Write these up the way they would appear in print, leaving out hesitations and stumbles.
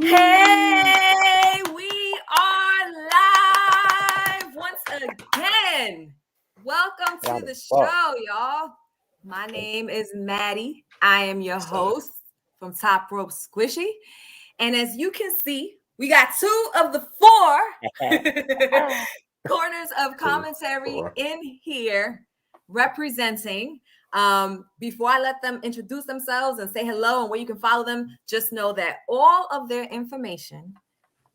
Hey, we are live once again. Welcome to the show, y'all. My name is Maddie. I am your host from Top Rope Squishy. And as you can see, we got two of the four corners of commentary in here representing. Before I let them introduce themselves and say hello and where you can follow them, just know that all of their information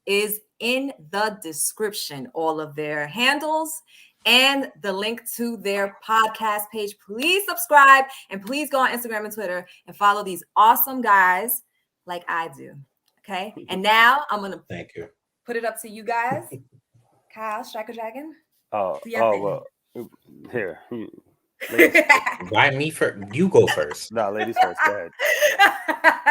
is in the description, all of their handles and the link to their podcast page. Please subscribe and please go on Instagram and Twitter and follow these awesome guys like I do. Okay. And now I'm going to put it up to you guys. Kyle, Striker Dragon. Well, here. Why me first? You go first. No, ladies first. Go ahead.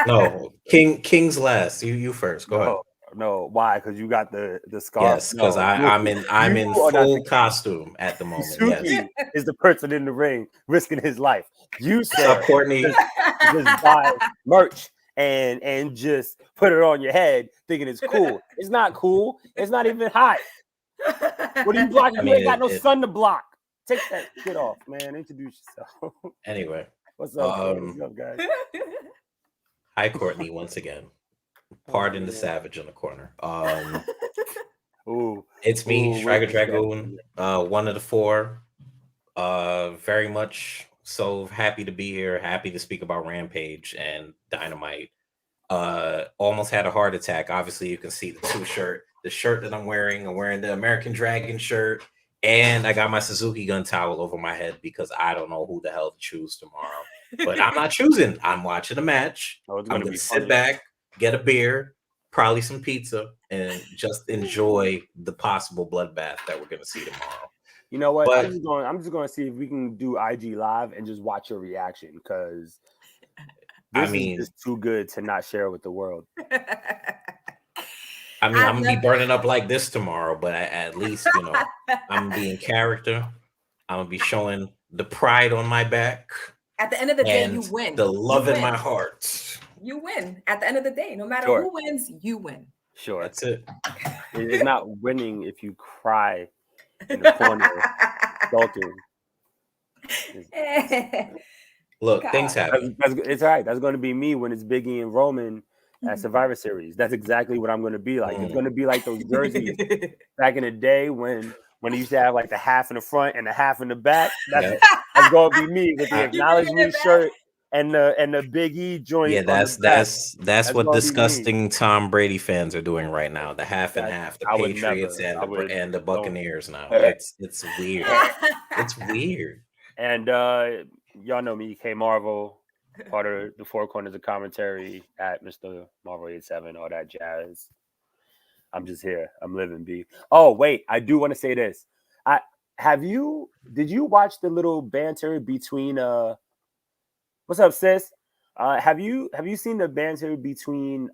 No, King's last. You first. Go ahead. No, why? Because you got the scarf. Yes, because I'm in full costume at the moment. Suki is the person in the ring risking his life. You said Courtney just buy merch and just put it on your head thinking it's cool. It's not cool. It's not even hot. What are you blocking? You ain't got no sun to block. Take that shit off, man. Introduce yourself. Anyway. What's up, guys? Hi, Courtney, once again. Pardon the savage in the corner. It's me, Striker Dragoon, one of the four. Very much so happy to be here. Happy to speak about Rampage and Dynamite. Almost had a heart attack. Obviously, you can see the shirt that I'm wearing the American Dragon shirt. And I got my Suzuki gun towel over my head because I don't know who the hell to choose tomorrow. But I'm not choosing. I'm watching a match. I'm going to sit back, get a beer, probably some pizza, and just enjoy the possible bloodbath that we're going to see tomorrow. You know what? I'm just going to see if we can do IG Live and just watch your reaction because this is just too good to not share with the world. I'm going to be burning up like this tomorrow, but at least, I'm going to be in character. I'm going to be showing the pride on my back. At the end of the day, you win. The love in my heart. You win. At the end of the day, no matter who wins, you win. Sure. That's it. It's not winning if you cry in the corner. Look, things happen. It's all right. That's going to be me when it's Biggie and Roman at Survivor Series. That's exactly what I'm going to be like. It's going to be like those jerseys back in the day when they used to have like the half in the front and the half in the back. That's going to be me with the acknowledgement shirt and the Big E joint. Yeah, that's what disgusting Tom Brady fans are doing right now. The half and half, the Patriots and the Buccaneers now. It's weird. It's weird. And y'all know me, K Marvel. Part of the Four Corners of Commentary at Mr. Marvel 87, all that jazz. I'm just here. I'm living, B. Oh, wait. I do want to say this. Did you watch the little banter between what's up, sis? Have you seen the banter between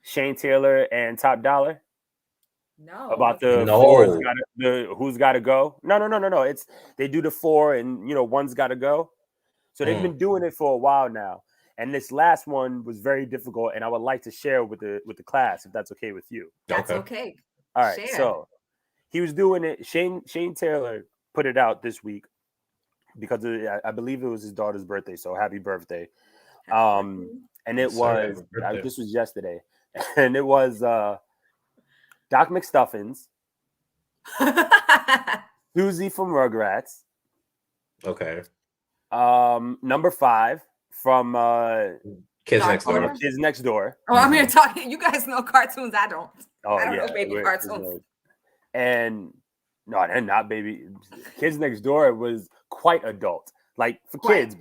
Shane Taylor and Top Dollar? No. About who's got to go? No. They do the four and one's got to go. So they've been doing it for a while now, and this last one was very difficult. And I would like to share with the class if that's okay with you. That's okay. All right. Share. So he was doing it. Shane Taylor put it out this week because I believe it was his daughter's birthday. So happy birthday! And it was this was yesterday, and it was Doc McStuffins, Susie from Rugrats. Okay. Number 5 from Kids Next Door. Kids Next Door. Oh, I'm here talking. You guys know cartoons. I don't. Oh, I don't know baby cartoons. And no, they're not baby. Kids Next Door was quite adult, like for kids,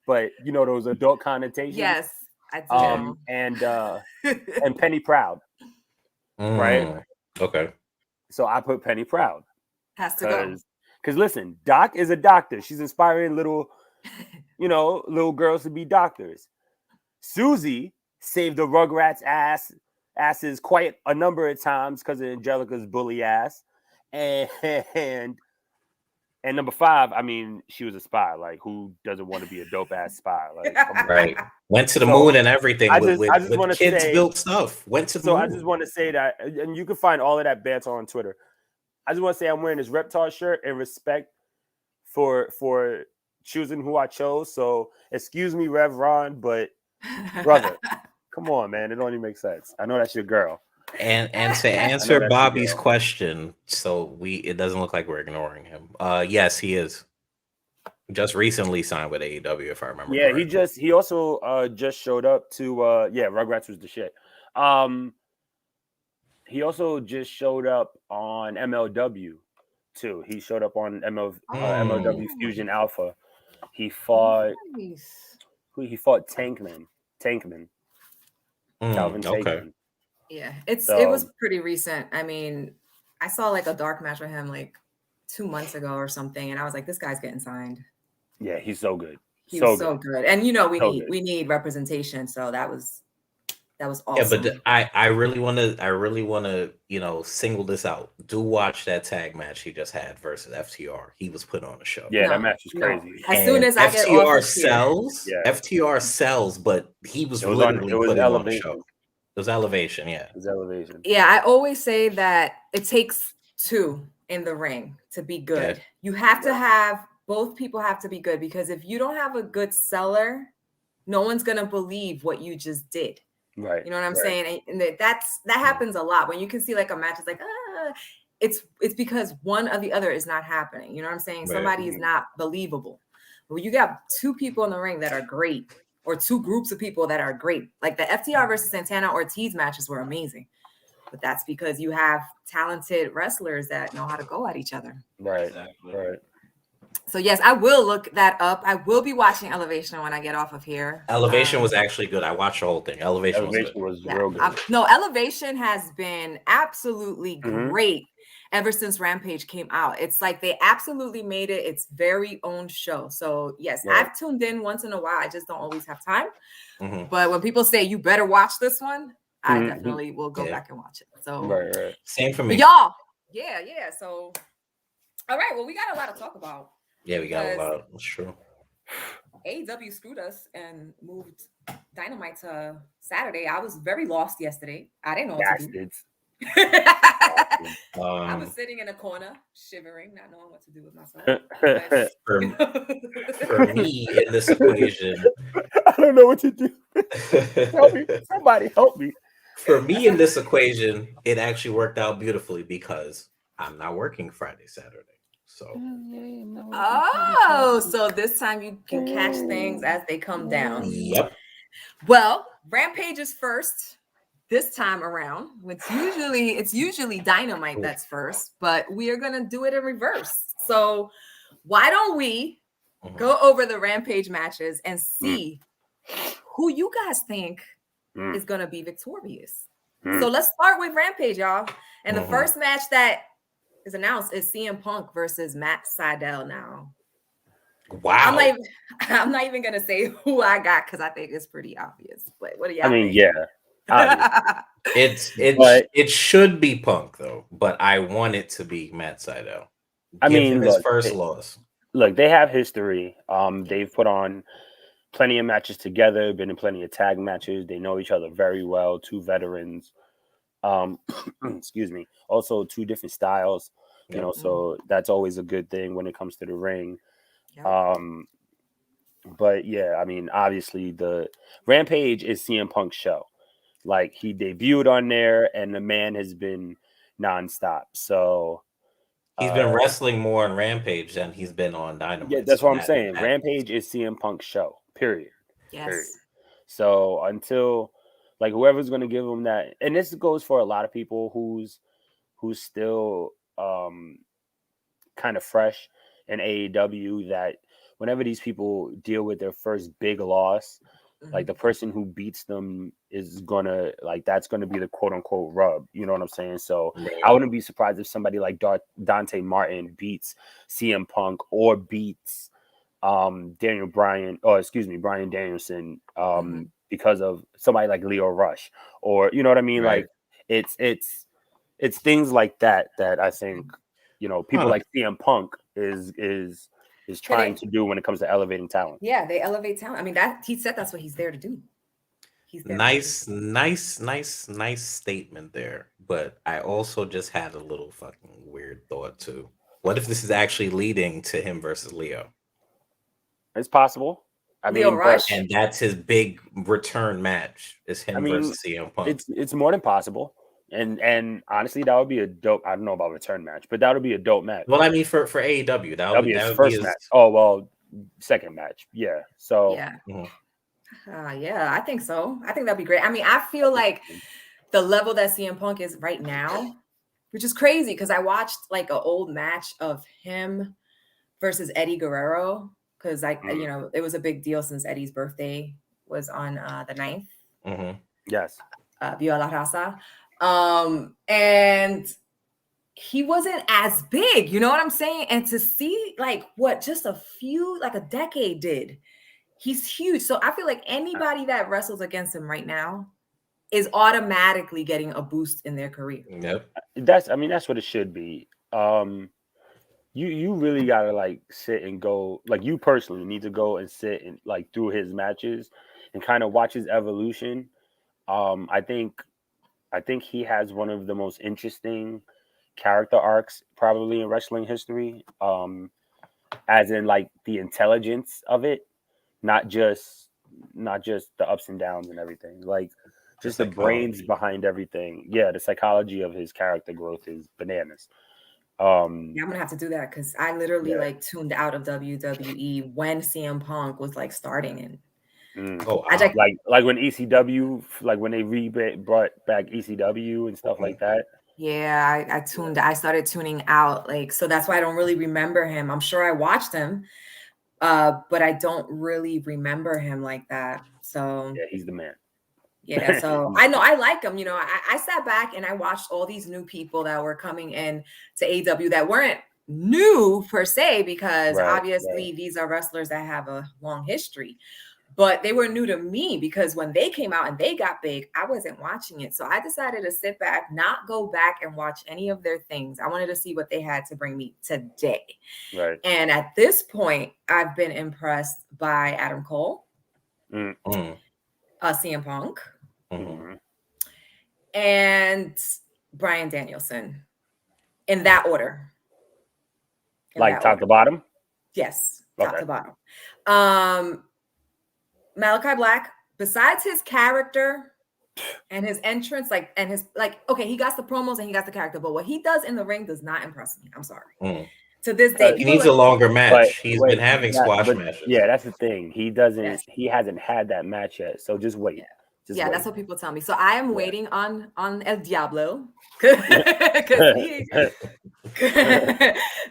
but those adult connotations. Yes, I do. And Penny Proud, right? Okay. So I put Penny Proud. Has to go. Because listen, Doc is a doctor. She's inspiring little girls to be doctors. Susie saved the Rugrats asses quite a number of times because of Angelica's bully ass. And And number 5, I mean, she was a spy. Like, who doesn't want to be a dope ass spy? Like, come on. Right. Went to the moon and everything with kids built stuff. Went to the moon. I just want to say that, and you can find all of that banter on Twitter. I just want to say I'm wearing this Reptar shirt in respect for choosing who I chose. So excuse me, Rev Ron, but brother, come on, man. It don't even make sense. I know that's your girl. And to answer Bobby's question, so it doesn't look like we're ignoring him. Yes, he is. Just recently signed with AEW, if I remember. Yeah, correctly. he also just showed up to Rugrats was the shit. He also just showed up on MLW too. He showed up on MLW Fusion Alpha. He fought he fought Tankman. Calvin Tankman. Yeah, it was pretty recent. I mean, I saw like a dark match with him like 2 months ago or something, and I was like, this guy's getting signed. Yeah, he's so good. He's so good. And we need representation, so that was awesome. Yeah, but I really want to single this out. Do watch that tag match he just had versus FTR. He was put on a show. Yeah, that match was crazy. As soon as I get FTR sells, FTR sells, but he was literally put on the show. It was Elevation, yeah. It was Elevation. Yeah, I always say that it takes 2 in the ring to be good. Yeah. You have to have both people have to be good, because if you don't have a good seller, no one's gonna believe what you just did. Right. You know what I'm saying? And that happens a lot when you can see like a match is like, it's because one or the other is not happening. You know what I'm saying? Right. Somebody is not believable. But when you got 2 people in the ring that are great, or 2 groups of people that are great, like the FTR versus Santana Ortiz matches were amazing. But that's because you have talented wrestlers that know how to go at each other. Right. Right. So yes, I will look that up. I will be watching Elevation when I get off of here. Elevation was actually good. I watched the whole thing. Elevation was real good. No, Elevation has been absolutely great ever since Rampage came out. It's like they absolutely made it its very own show. So yes, I've tuned in once in a while. I just don't always have time. But when people say you better watch this one, I definitely will go back and watch it. So right. Same for me. Y'all. Yeah. So all right. Well, we got a lot to talk about. Yeah, we got a lot. That's true. AEW screwed us and moved Dynamite to Saturday. I was very lost yesterday. I didn't know what to do. I was sitting in a corner, shivering, not knowing what to do with myself. For me, in this equation, I don't know what to do. Help me. Somebody help me. For me, in this equation, it actually worked out beautifully because I'm not working Friday, Saturday. So so this time you can catch things as they come down. Yep. Well, Rampage is first this time around. It's usually Dynamite that's first, but we are gonna do it in reverse. So why don't we go over the Rampage matches and see who you guys think is gonna be victorious? So let's start with Rampage, y'all. And the first match that is announced is CM Punk versus Matt Seidel. Now, wow! I'm not even gonna say who I got because I think it's pretty obvious. But what do y'all think? It should be Punk though, but I want it to be Matt Seidel. His first loss. Look, they have history. They've put on plenty of matches together, been in plenty of tag matches. They know each other very well. 2 veterans. Excuse me. Also 2 different styles, you know, so that's always a good thing when it comes to the ring. But yeah, I mean, obviously the Rampage is CM Punk's show. Like, he debuted on there and the man has been nonstop. So he's been wrestling more on Rampage than he's been on Dynamite. Yeah, that's what I'm saying. Rampage is CM Punk's show, period. Yes. Period. So until like whoever's going to give him that, and this goes for a lot of people who's still kind of fresh in AEW, that whenever these people deal with their first big loss, like the person who beats them is gonna, like, that's gonna be the quote unquote rub. You know what I'm saying? So I wouldn't be surprised if somebody like Dante Martin beats CM Punk or beats Bryan Danielson because of somebody like Leo Rush, or you know what I mean? Like it's things like that I think, you know, people like CM Punk is trying to do when it comes to elevating talent. Yeah, they elevate talent. I mean, that he said that's what he's there to do. He's there nice statement there. But I also just had a little fucking weird thought too. What if this is actually leading to him versus Leo? It's possible. Leo Rush, and that's his big return match. Is him versus CM Punk. It's more than possible. And honestly, that would be a dope. I don't know about return match, but that would be a dope match. Well, I mean, for AEW, that would be his first match. Oh well, second match. Yeah. So yeah, yeah, I think so. I think that'd be great. I mean, I feel like the level that CM Punk is right now, which is crazy because I watched like an old match of him versus Eddie Guerrero because you know, it was a big deal since Eddie's birthday was on the 9th. Mm-hmm. Yes. Viva la Raza. And he wasn't as big, you know what I'm saying? And to see like what just a decade did, he's huge. So I feel like anybody that wrestles against him right now is automatically getting a boost in their career. Yep. That's what it should be. You really gotta like sit and go, like you personally need to go and sit and like through his matches and kind of watch his evolution. I think he has one of the most interesting character arcs probably in wrestling history. As in like the intelligence of it, not just the ups and downs and everything. Like just the brains behind everything. Yeah, the psychology of his character growth is bananas. Yeah, I'm gonna have to do that because I literally like tuned out of WWE when CM Punk was like starting and like when ECW, like when they brought back ECW and stuff like that. Yeah, I started tuning out, like, so that's why I don't really remember him. I'm sure I watched him, but I don't really remember him like that. So yeah, he's the man. Yeah, so I know I like him. You know, I sat back and I watched all these new people that were coming in to AEW that weren't new per se, because obviously these are wrestlers that have a long history. But they were new to me because when they came out and they got big, I wasn't watching it. So I decided to sit back, not go back and watch any of their things. I wanted to see what they had to bring me today. Right. And at this point, I've been impressed by Adam Cole, CM Punk, and Bryan Danielson, in that order. Like top to bottom? Yes, top to bottom. Malakai Black, besides his character and his entrance, like, and his, like, okay, he got the promos and he got the character, but what he does in the ring does not impress me. I'm sorry. To this day, he needs a longer match. He's been having squash matches. Yeah, that's the thing. He doesn't. Yes. He hasn't had that match yet. So just wait. Yeah, that's what people tell me. So I am waiting on El Diablo because he,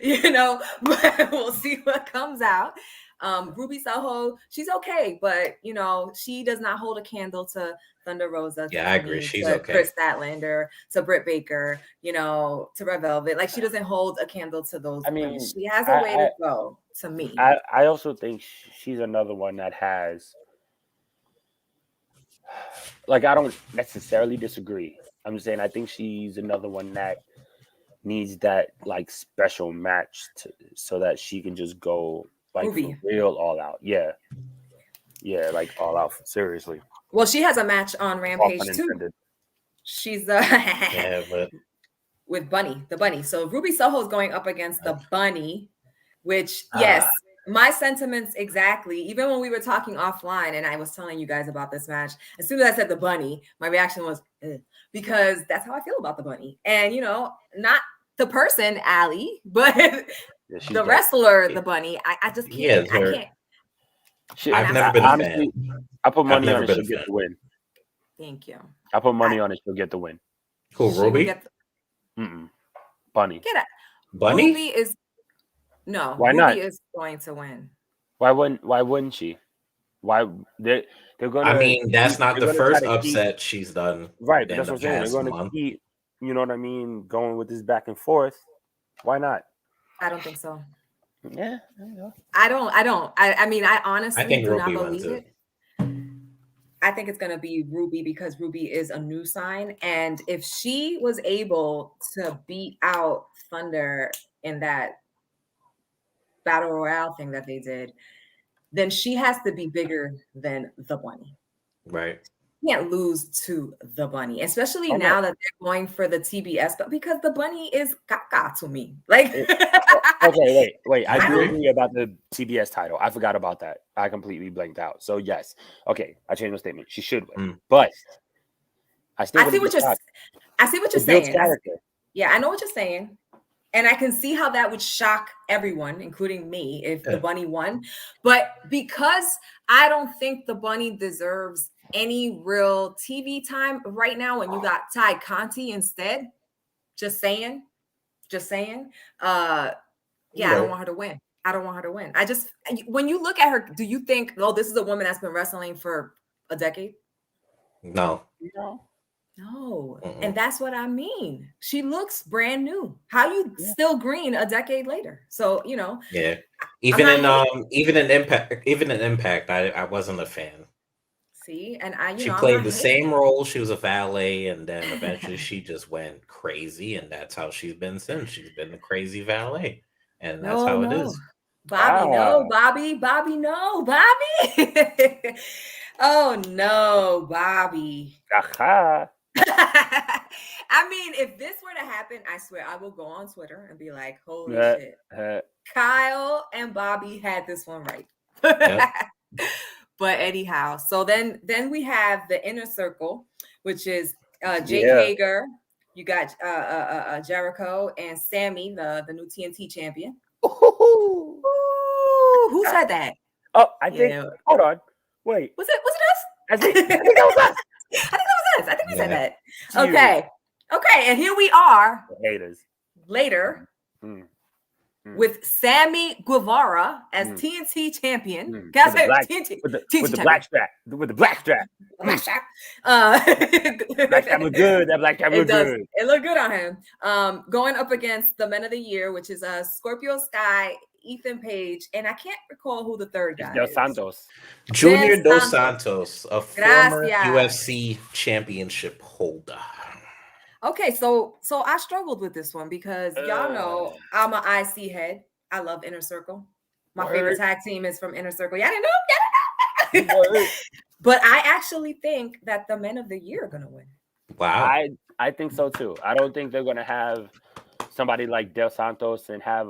you know, but we'll see what comes out. Ruby Soho, she's okay, but you know, she does not hold a candle to Thunder Rosa. Yeah, I agree. She's okay. Chris Statlander, to Britt Baker, you know, to Red Velvet. Like, she doesn't hold a candle to those. I mean, she has a way to go. To me, I also think she's another one that has. Like, I don't necessarily disagree. I'm just saying I think she's another one that needs that like special match so that she can just go like real all out. Yeah, like all out, seriously. Well, she has a match on Rampage too. She's with Bunny, the Bunny. So Ruby Soho is going up against the Bunny, which yes. My sentiments exactly. Even when we were talking offline and I was telling you guys about this match, as soon as I said the Bunny, my reaction was, because that's how I feel about the Bunny. And, you know, not the person, Allie, but the wrestler, the Bunny. I just can't. I can't. I've never been a fan. I put money on it. She'll get the win. Thank you. I put money on it. She'll get the win. Who, Ruby? Bunny. Get it. Bunny? Ruby is... No, why Ruby not? Is going to win. Why wouldn't she? Why they're going to... I mean, that's not the first upset she's done. Right, but that's what I'm saying. They're going to keep, you know what I mean, going with this back and forth. Why not? I don't think so. Yeah. I don't. I mean, I honestly do not believe it. I think it's going to be Ruby because Ruby is a new sign. And if she was able to beat out Thunder in that battle royale thing that they did, then she has to be bigger than the bunny. Right. You can't lose to the bunny, especially now that they're going for the TBS, but because the bunny is caca to me. Like, okay, wait. I do agree about the TBS title. I forgot about that. I completely blanked out. So yes, okay, I changed my statement. She should win, but I see what you're saying. Yeah, I know what you're saying. And I can see how that would shock everyone, including me, if the bunny won. But because I don't think the bunny deserves any real TV time right now, when you got Ty Conti instead, just saying. I don't want her to win. I just, when you look at her, do you think, oh, this is a woman that's been wrestling for a decade? No. No, and that's what I mean. She looks brand new. How you still green a decade later? So even in Impact, I wasn't a fan. See, and she played the same role. She was a valet, and then eventually she just went crazy, and that's how she's been since. She's been the crazy valet, and that's how it is. Bobby, no, Bobby, no, Bobby. Oh no, Bobby. I mean, if this were to happen, I swear I will go on Twitter and be like, holy shit. Kyle and Bobby had this one right. But anyhow, so then we have the InnerCircle, which is Jake Hager. You got Jericho and Sammy, the new TNT champion. Ooh, who said that? Oh, I think. Hold on. Wait. Was it us? I think that was us. I think we said that. Okay, and here we are. Haters. Later. With Sammy Guevara as TNT champion. Can I say TNT? With the black strap. With the black strap. Black strap. Black strap look good. That black strap look good. It looked good on him. Going up against the Men of the Year, which is Scorpio Sky, Ethan Page, and I can't recall who the third guy is. Santos. Junior Dos Santos, a former UFC championship holder. Okay, so I struggled with this one because y'all know I'm an IC head. I love InnerCircle. My favorite tag team is from InnerCircle. Y'all didn't know? But I actually think that the Men of the Year are gonna win. Wow. I think so too. I don't think they're gonna have somebody like Del Santos and have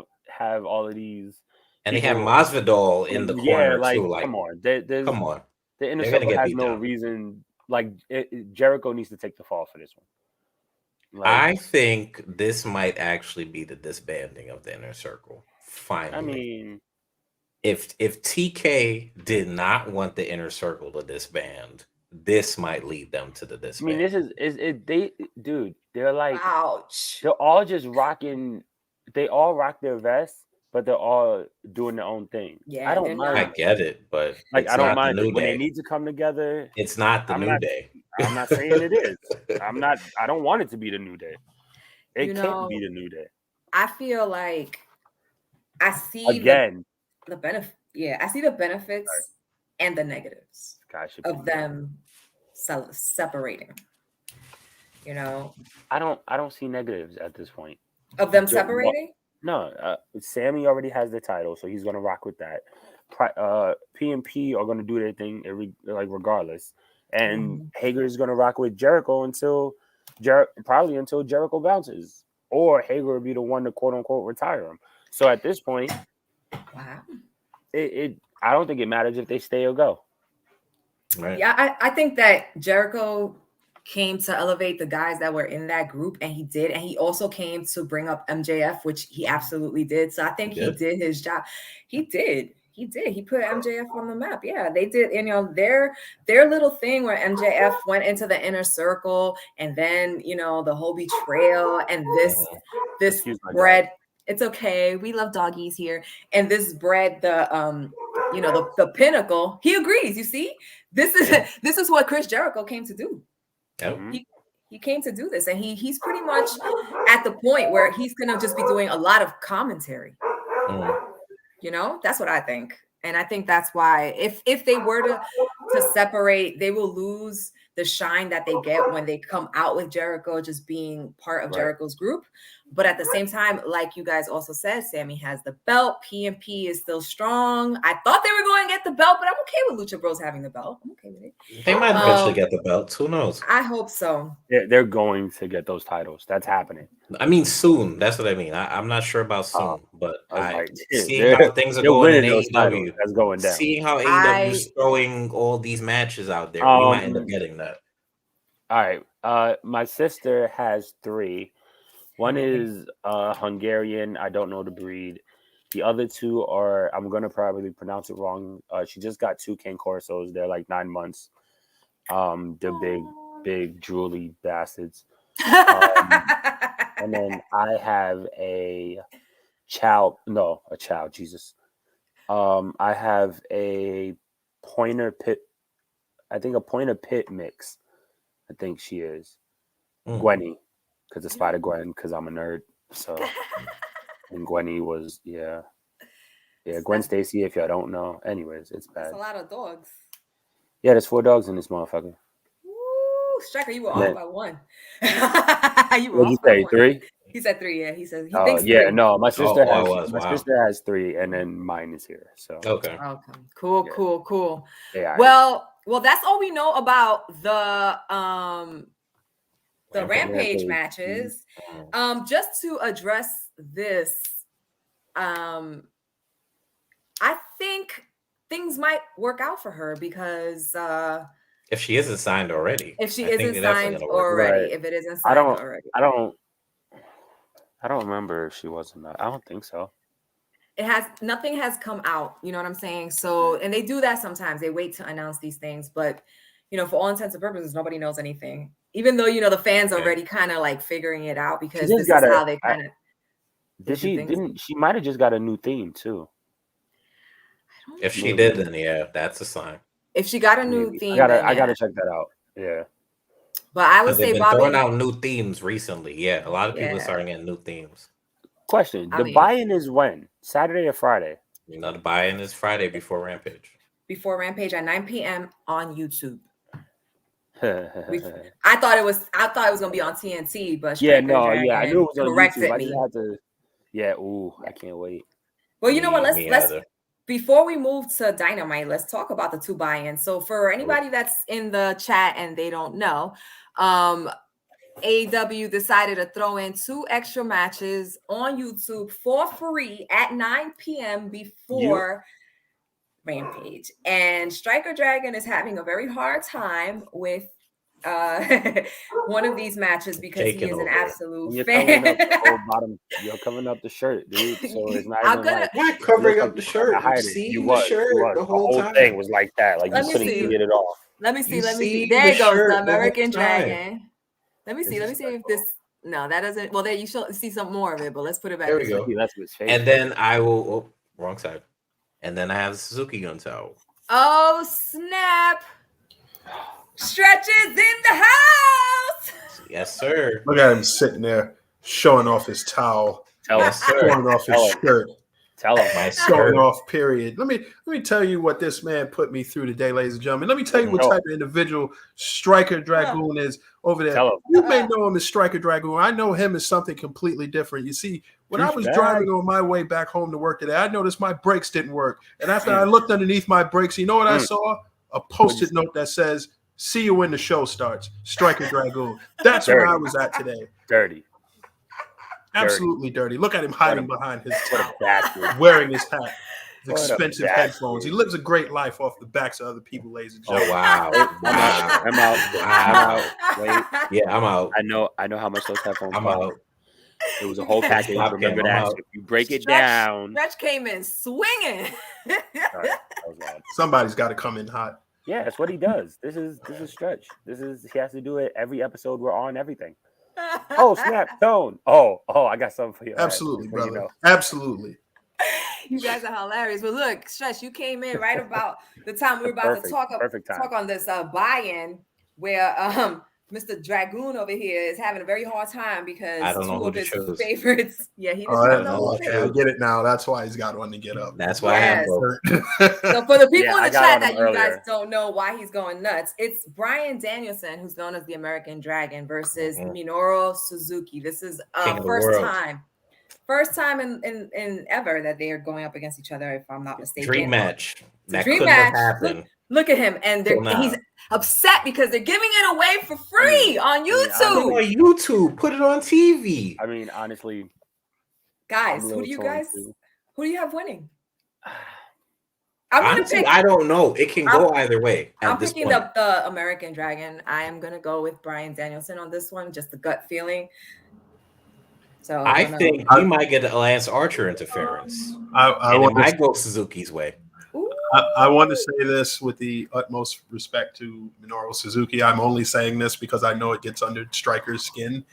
all of these. And they have Masvidal in the corner too. Come on. Come on. The InnerCircle has no reason. Like Jericho needs to take the fall for this one. I think this might actually be the disbanding of the InnerCircle. Finally, I mean, if TK did not want the InnerCircle to disband, this might lead them to the disband. I mean, they're like, ouch. They're all just rocking. They all rock their vests, but they're all doing their own thing. Yeah, I don't mind. I get it, but I don't mind when they need to come together. It's not the New Day. I'm not saying it is. I don't want it to be the New Day. It can't be the New Day. I feel like I see the benefit. Yeah, I see the benefits and the negatives of them separating. I don't see negatives at this point of them separating. No, Sammy already has the title, so he's gonna rock with that. PMP are gonna do their thing, regardless. And Hager is going to rock with Jericho until Jericho bounces, or Hager will be the one to quote unquote retire him. So at this point, wow, I don't think it matters if they stay or go. Right. Yeah, I think that Jericho came to elevate the guys that were in that group, and he did, and he also came to bring up MJF, which he absolutely did. So I think he did his job. He did. He put MJF on the map. Yeah, they did. Their little thing where MJF went into the InnerCircle, and then the whole betrayal and this bread. It's okay. We love doggies here. And this bread, the pinnacle. He agrees. You see, this is what Chris Jericho came to do. He came to do this, and he's pretty much at the point where he's gonna just be doing a lot of commentary. That's what I think. And I think that's why if they were to separate, they will lose the shine that they get when they come out with Jericho just being part of Jericho's group. But at the same time, like you guys also said, Sammy has the belt. PMP is still strong. I thought they were going to get the belt, but I'm okay with Lucha Bros having the belt. I'm okay with it. They might eventually get the belts. Who knows? I hope so. They're going to get those titles. That's happening. I mean, soon. That's what I mean. I'm not sure about soon, but seeing how things are going in AEW, that's going down. Seeing how AEW is throwing all these matches out there, we might end up getting that. All right. My sister has 3. One is Hungarian. I don't know the breed. The other 2 are, I'm going to probably pronounce it wrong. She just got 2 King Corsos. They're like 9 months. They're big, drooly bastards. And then I have a chow, Jesus. I have a Pointer Pit, I think a Pointer Pit mix. I think she is. Gwenny. Because of Spider Gwen, because I'm a nerd. So, and Gwenny was, Gwen Stacy, if y'all don't know. Anyways, it's bad. That's a lot of dogs. Yeah, there's 4 dogs in this motherfucker. Woo! Striker, you were off by 1. What'd you say, 3? He said 3, yeah. He says he thinks 3. No, my sister sister has 3, and then mine is here. So okay. Cool. Yeah, well, that's all we know about the Rampage matches. Just to address this, I think things might work out for her because if she isn't signed already, if it isn't signed already, I don't remember if she was or not. I don't think so. Nothing has come out. You know what I'm saying? So, and they do that sometimes. They wait to announce these things, but for all intents and purposes, nobody knows anything. Even though the fans are already kind of like figuring it out because this is how they kind of. She might have just got a new theme too. If she did, then that's a sign. If she got a new theme, I gotta check that out. Yeah. But I would say Bobby throwing out new themes recently. Yeah, a lot of people are starting getting new themes. Question: the buy-in is when? Saturday or Friday? The buy-in is Friday before Rampage. Before Rampage at 9 p.m. on YouTube. I thought it was gonna be on TNT, but I knew it was on corrected YouTube. me. I just had to, I can't wait. Well, you know what? Let's before we move to Dynamite, let's talk about the 2 buy-ins. So for anybody that's in the chat and they don't know, AEW decided to throw in 2 extra matches on YouTube for free at 9 p.m. before Rampage. And Striker Dragon is having a very hard time with one of these matches because he is an absolute fan. You're covering up the shirt, dude. So it's not not covering up the shirt. You the shirt the whole time. Thing was like that. Like you couldn't get it off. Let me see. There you go, the American Dragon. Let me see if this. No, that doesn't. Well, there you should see some more of it, but let's put it back. There we go. And then I will. Wrong side. And then I have the Suzuki Gun towel. Oh snap! Stretch is in the house. Yes, sir. Look at him sitting there showing off his towel. Showing off his shirt. Tell him my showing off. Period. Let me tell you what this man put me through today, ladies and gentlemen. Let me tell you what type of individual Striker Dragoon is over there. You may know him as Striker Dragoon. I know him as something completely different. You see, when I was driving on my way back home to work today, I noticed my brakes didn't work. And after I looked underneath my brakes, you know what I saw? A post-it note that says, "See you when the show starts." Striker Dragoon. That's where I was at today. Dirty. Absolutely dirty. Look at him hiding behind his towel, wearing his hat, his expensive headphones. He lives a great life off the backs of other people, ladies and gentlemen. Oh wow! I'm out. Wait. Yeah, I'm out. I know how much those headphones I'm cost. out. It was a whole package. Remember that? If you break it down, Stretch came in swinging. Somebody's got to come in hot. Yeah, that's what he does. This is Stretch. He has to do it every episode. We're on everything. Oh snap, Tone. Oh, I got something for you. Absolutely, brother. Absolutely. You guys are hilarious. But look, Stretch, you came in right about the time we were about to talk on this buy-in where Mr. Dragoon over here is having a very hard time because I don't know two who of to his choose. favorites. Yeah, he Oh, doesn't I know. okay, I get it now. That's why he's got one to get up. That's why I have both. So for the people Yeah, in I the got chat on that him you guys earlier. don't know why he's going nuts, it's Bryan Danielson, who's known as the American Dragon, versus Minoru Suzuki. This is first time in ever that they are going up against each other, if I'm not mistaken. Dream match. That dream couldn't match. have happened. Look at him, and he's upset because they're giving it away for free on YouTube. On YouTube, put it on TV. I mean, honestly, guys, who do you have winning? Honestly, I don't know. It can go either way. I'm picking the American Dragon. I am gonna go with Bryan Danielson on this one, just the gut feeling. So I think we might get a Lance Archer interference. It might go Suzuki's way. I want to say this with the utmost respect to Minoru Suzuki. I'm only saying this because I know it gets under Striker's skin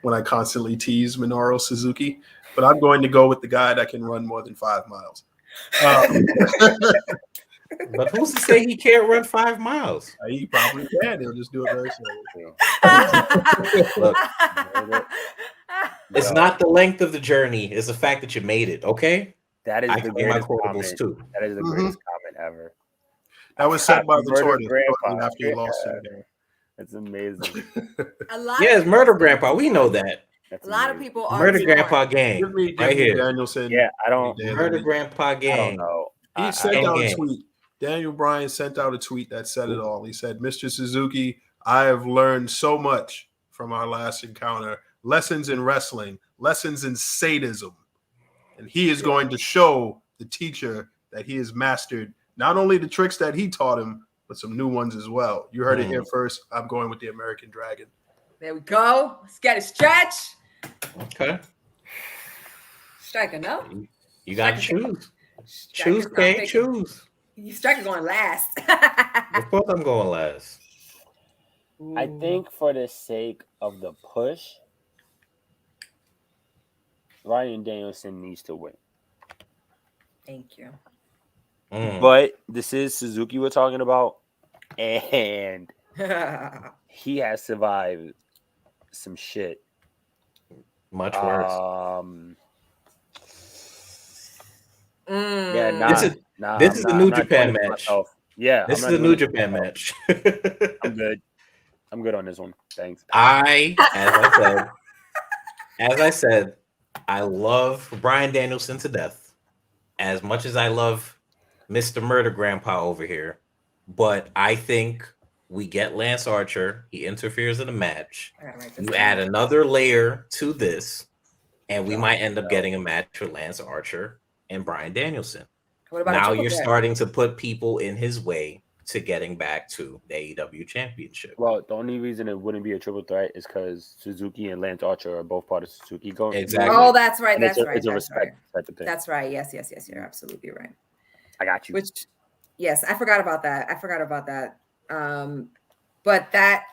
when I constantly tease Minoru Suzuki. But I'm going to go with the guy that can run more than 5 miles. But who's to say he can't run 5 miles? He probably can. He'll just do it very slowly. Look, it's not the length of the journey; it's the fact that you made it. Okay. That is the greatest comment. Too. That is the greatest comment ever. That was said by the tortoise after he lost it. That's amazing. It's Murder Grandpa. We know that. A lot of people are Murder Grandpa gang. Give me right here. Danielson. Yeah, I don't. Murder Grandpa gang. I don't know. He sent out a tweet. Daniel Bryan sent out a tweet that said it all. He said, "Mr. Suzuki, I have learned so much from our last encounter. Lessons in wrestling, lessons in sadism. And he is going to show the teacher that he has mastered not only the tricks that he taught him, but some new ones as well." You heard it here first. I'm going with the American Dragon. There we go. Let's get a stretch. Okay. Striker, no? You got to choose. Choose, Kay. Choose. Striker going last. Of course I'm going last. I think for the sake of the push, Bryan Danielson needs to win. Thank you. But this is Suzuki we're talking about, and he has survived some shit. Much worse. Yeah, this is the New Japan match. Yeah, this is the New Japan match. I'm good. I'm good on this one. Thanks. As I said, I love Bryan Danielson to death, as much as I love Mr. Murder Grandpa over here. But I think we get Lance Archer. He interferes in the match. You add another layer to this, and we might end up getting a match with Lance Archer and Bryan Danielson. Now you're starting to put people in his way to getting back to the AEW championship. Well, the only reason it wouldn't be a triple threat is because Suzuki and Lance Archer are both part of Suzuki going. Exactly. Oh, that's right. That's right. It's a respect type of thing. That's right. Yes. You're absolutely right. I got you. Yes, I forgot about that. But that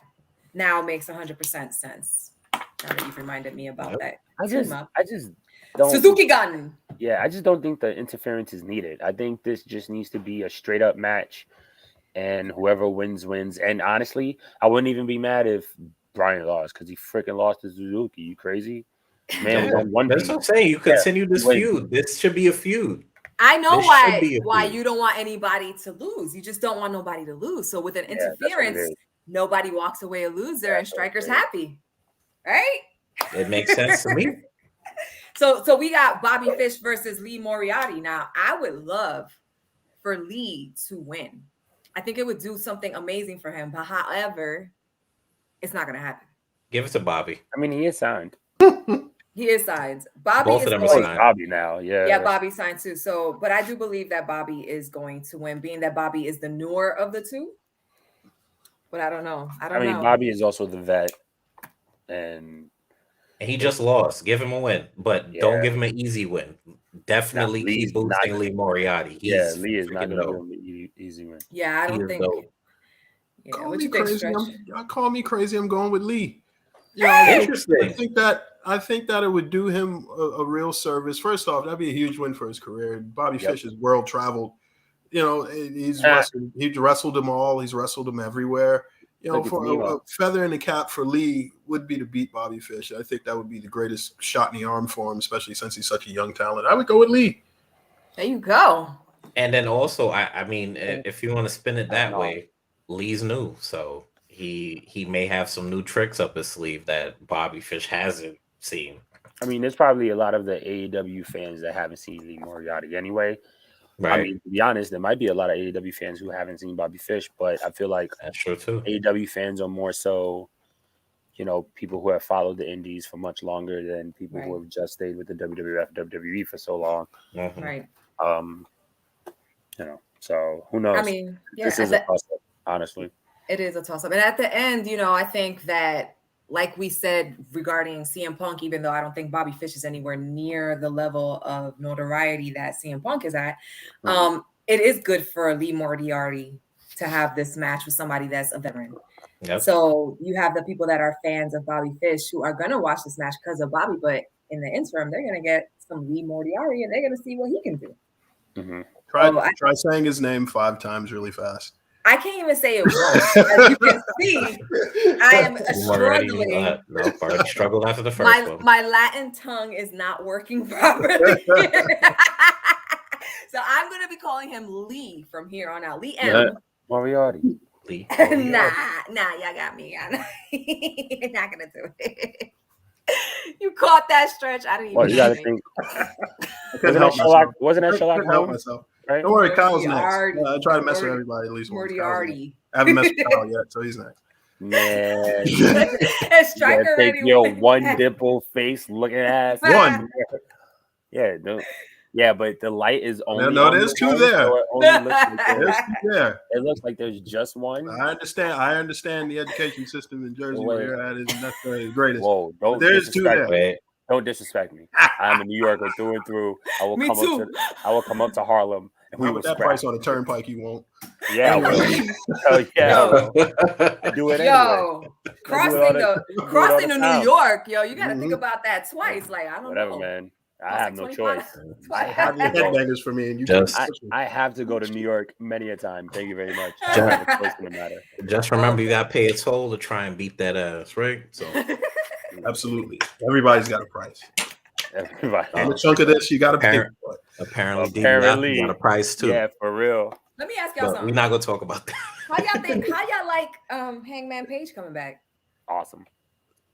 now makes 100% sense. Now that you've reminded me about that. I just don't. Suzuki gun. Yeah, I just don't think the interference is needed. I think this just needs to be a straight up match, and whoever wins. And honestly, I wouldn't even be mad if Bryan lost because he freaking lost to Suzuki. You crazy? Man, that's what I'm saying. You continue this feud. This should be a feud. I know why you don't want anybody to lose. You just don't want nobody to lose. So with an interference, nobody walks away a loser, and Striker's happy, right? It makes sense to me. So we got Bobby Fish versus Lee Moriarty. Now, I would love for Lee to win. I think it would do something amazing for him. But however, it's not going to happen. Give it to Bobby. I mean, he is signed. He is signed. Bobby Both is of them going. are signed. Bobby now, yeah. Yeah, Bobby signed too. So, but I do believe that Bobby is going to win, being that Bobby is the newer of the two. But I don't know. I mean, Bobby is also the vet, and he just lost. Give him a win, but don't give him an easy win. Definitely keep boosting Lee Moriarty. Lee is not going to give him an easy win. Yeah, I don't think. Yeah, what you think, Stretch? Y'all call me crazy. I'm going with Lee. Interesting. I think that it would do him a real service. First off, that'd be a huge win for his career. Bobby Fish is world traveled. You know, he's wrestled them all. He's wrestled them everywhere. You know, for a feather in the cap for Lee would be to beat Bobby Fish. I think that would be the greatest shot in the arm for him, especially since he's such a young talent. I would go with Lee. There you go. And then also, I mean, if you want to spin it that way, Lee's new, so he may have some new tricks up his sleeve that Bobby Fish hasn't seen. I mean, there's probably a lot of the AEW fans that haven't seen Lee Moriarty anyway. Right. I mean, to be honest, there might be a lot of AEW fans who haven't seen Bobby Fish, but I feel like that's true too. AEW fans are more so, people who have followed the indies for much longer than people who have just stayed with the WWF, WWE for so long. Mm-hmm. Right. So who knows? I mean, this is a toss-up, honestly. It is a toss-up. And at the end, I think that, like we said regarding CM Punk, even though I don't think Bobby Fish is anywhere near the level of notoriety that CM Punk is at, it is good for Lee Moriarty to have this match with somebody that's a veteran. Yep. So you have the people that are fans of Bobby Fish who are going to watch this match because of Bobby, but in the interim, they're going to get some Lee Moriarty and they're going to see what he can do. Mm-hmm. Try saying his name 5 times really fast. I can't even say it once. As you can see, I am struggling. Already struggled after the first one. My Latin tongue is not working properly. So I'm going to be calling him Lee from here on out. Lee M. Moriarty. Lee. Nah, y'all got me. You're not going to do it. You caught that stretch. I didn't even. Well, you got to think. Wasn't that Sherlock Holmes? Right? Don't worry, Kyle's next. I try to mess with everybody at least once. Moriarty. I haven't messed with Kyle yet, so he's next. Man, and Striker take your one dimple face looking ass. One. Yeah, no. Yeah, but the light is only. No, there's 2 there. So there's 2 there. It looks like there's just one. I understand the education system in Jersey where you're at isn't necessarily the greatest. Whoa, there's 2 there. Don't disrespect me. I'm a New Yorker through and through. I will come up to Harlem. And with that price on the turnpike, you won't. Yeah, do it anyway. Crossing to New York, you got to think about that twice. Like, I don't know. Whatever, man. I have no choice. Have your headbangers for me, and you I have to go to New York many a time. Thank you very much. Just remember, you got to pay a toll to try and beat that ass, right? So, absolutely, everybody's got a price. Everybody. On a chunk of this, you got to pay. Apparently, got a price too. Yeah, for real. Let me ask y'all something. We're not gonna talk about that. How y'all like Hangman Page coming back? Awesome.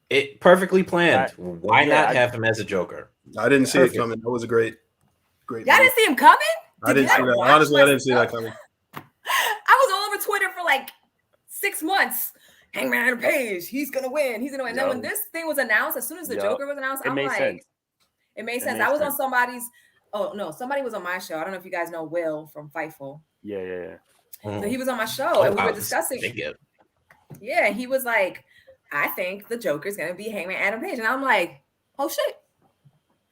It perfectly planned. Why not have him as a Joker? I didn't see it coming. That was a great. Y'all didn't see him coming? I didn't see that. Honestly, I didn't see that coming. I was all over Twitter for like 6 months. Hangman Page, he's gonna win. He's gonna win. And then when this thing was announced, as soon as the Joker was announced, I'm like, sense. It made sense. I was on somebody's. Oh no, somebody was on my show. I don't know if you guys know Will from Fightful. Yeah. So he was on my show, and we were discussing. Yeah, he was like, I think the Joker's gonna be Hangman Adam Page, and I'm like, oh shit.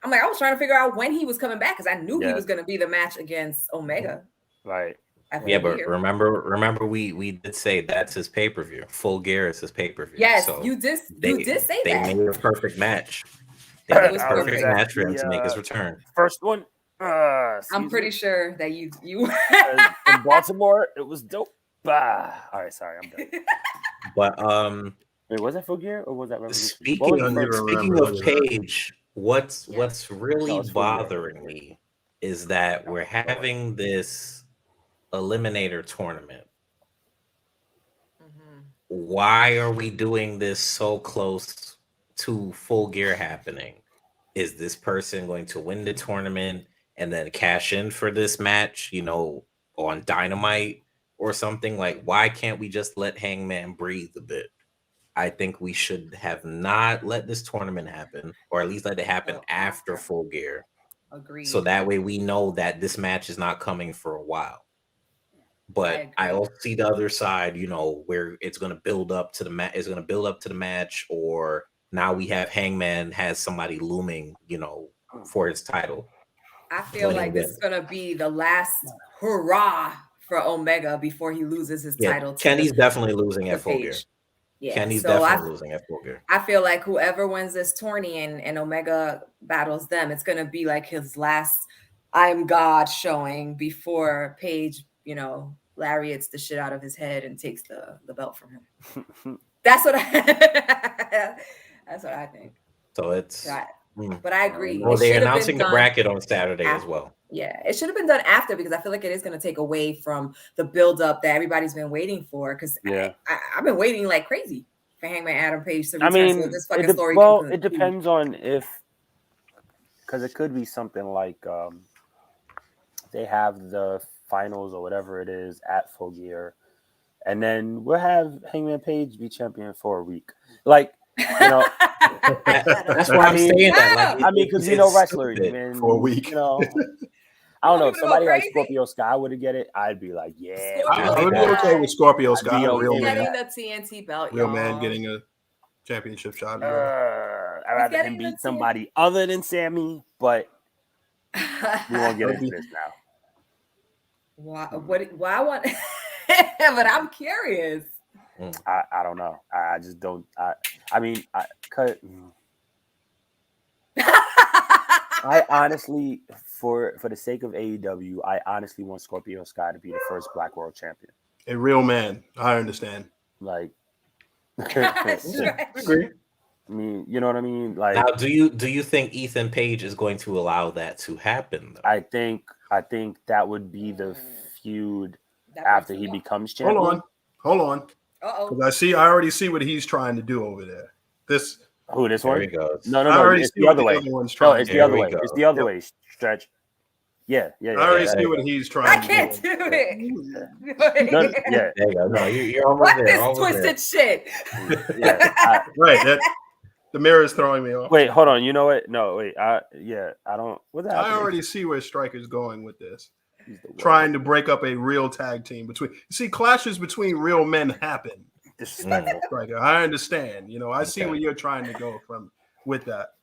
I'm like, I was trying to figure out when he was coming back because I knew he was gonna be the match against Omega. Right. Yeah, but remember, we did say that's his pay-per-view. Full Gear is his pay-per-view. Yes, so you did say that. They made a perfect match. It was perfect match for him to make his return. First one. I'm pretty sure that you in Baltimore, it was dope. All right, sorry, I'm done. But wait, was that Full Gear or was that speaking of Page, what's really bothering me is that we're having this eliminator tournament. Mm-hmm. Why are we doing this so close to Full Gear happening? Is this person going to win the tournament and then cash in for this match, on Dynamite or something? Like, why can't we just let Hangman breathe a bit? I think we should have not let this tournament happen, or at least let it happen after Full Gear. Agreed. So that way we know that this match is not coming for a while. But I also see the other side, where it's going to build up to the match. It's going to build up to the match, or now we have Hangman has somebody looming, for his title. I feel like this is going to be the last hurrah for Omega before he loses his title. Kenny's definitely losing at Full Gear. Yeah, Kenny's definitely losing at Full Gear. I feel like whoever wins this tourney and Omega battles them, it's going to be like his last I'm God showing before Page, lariats the shit out of his head and takes the belt from him. That's what I think. So it's. But I agree. Well, they're announcing the bracket on Saturday as well. Yeah, it should have been done after because I feel like it is going to take away from the build-up that everybody's been waiting for. Because I've been waiting like crazy for Hangman Adam Page to return to this fucking story. Well, it depends on because it could be something like they have the finals or whatever it is at Full Gear, and then we'll have Hangman Page be champion for a week. Like, you know, that's why I'm saying that. Like, because wrestlers, man, for a week. You know, I don't know. If somebody like Scorpio Sky would have get it, I'd be like, yeah. I would be okay with Scorpio Sky. Real man getting the TNT belt. Real man getting a championship shot. I'd rather him beat somebody other than Sammy, but we won't get into this now. Why I want but I'm curious. I don't know. I just don't. I honestly, for the sake of AEW, I honestly want Scorpio Sky to be the first Black World Champion. A real man. I understand. Like, agree. I mean, you know what I mean? Like, now, do you think Ethan Page is going to allow that to happen, though? I think that would be the feud after he becomes champion. Hold on. Because I already see what he's trying to do over there. This one? There he goes. No, it's the other way. No, it's the other way. It's the other way. Stretch. Yeah. I already see what he's trying to do. I can't do it. There you go. No, you're almost there. What is twisted shit? Right. The mirror is throwing me off. Wait, hold on. You know what? No, wait. I don't. I already see where Striker's going with this. Trying to break up a real tag team clashes between real men happen. Striker, I understand. I see where you're trying to go with that.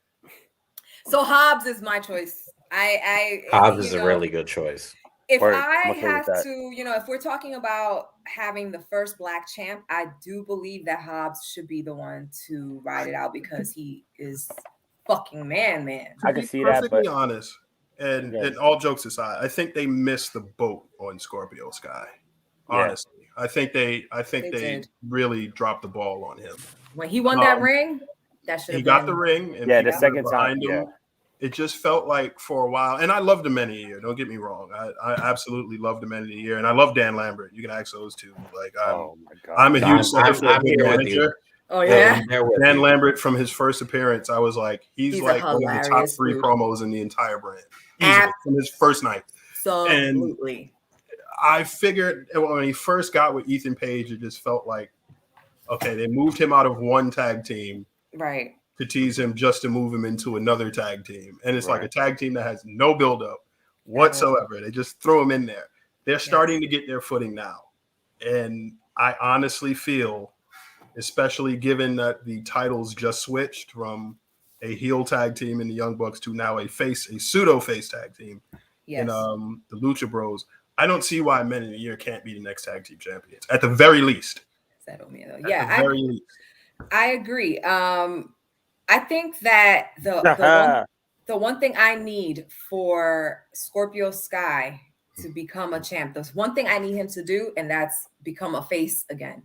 So Hobbs is my choice. Hobbs is a really good choice. If I have to, if we're talking about having the first Black champ, I do believe that Hobbs should be the one to ride it out because he is fucking man. I can see that, but perfectly honest. And all jokes aside, I think they missed the boat on Scorpio Sky. Honestly, I think they really dropped the ball on him when he won that ring. That should have got the ring. And the second time. It just felt like for a while, and I loved the Men of the Year. Don't get me wrong, I absolutely loved the Men of the Year, and I love Dan Lambert. You can ask those two. Like, I'm a huge manager. Oh yeah, Dan Lambert from his first appearance, I was like, he's like one of the top 3 promos in the entire brand. From his first night. Absolutely. And I figured when he first got with Ethan Page, it just felt like, okay, they moved him out of one tag team, right, to tease him just to move him into another tag team, and it's like a tag team that has no buildup whatsoever. They just throw him in there. They're starting to get their footing now, and I honestly feel, especially given that the titles just switched from a heel tag team in the Young Bucks to now a pseudo face tag team in the Lucha Bros. I don't see why Men of the Year can't be the next tag team champions at the very least. I agree. I think that the one thing I need for Scorpio Sky to become a champ, there's one thing I need him to do, and that's become a face again,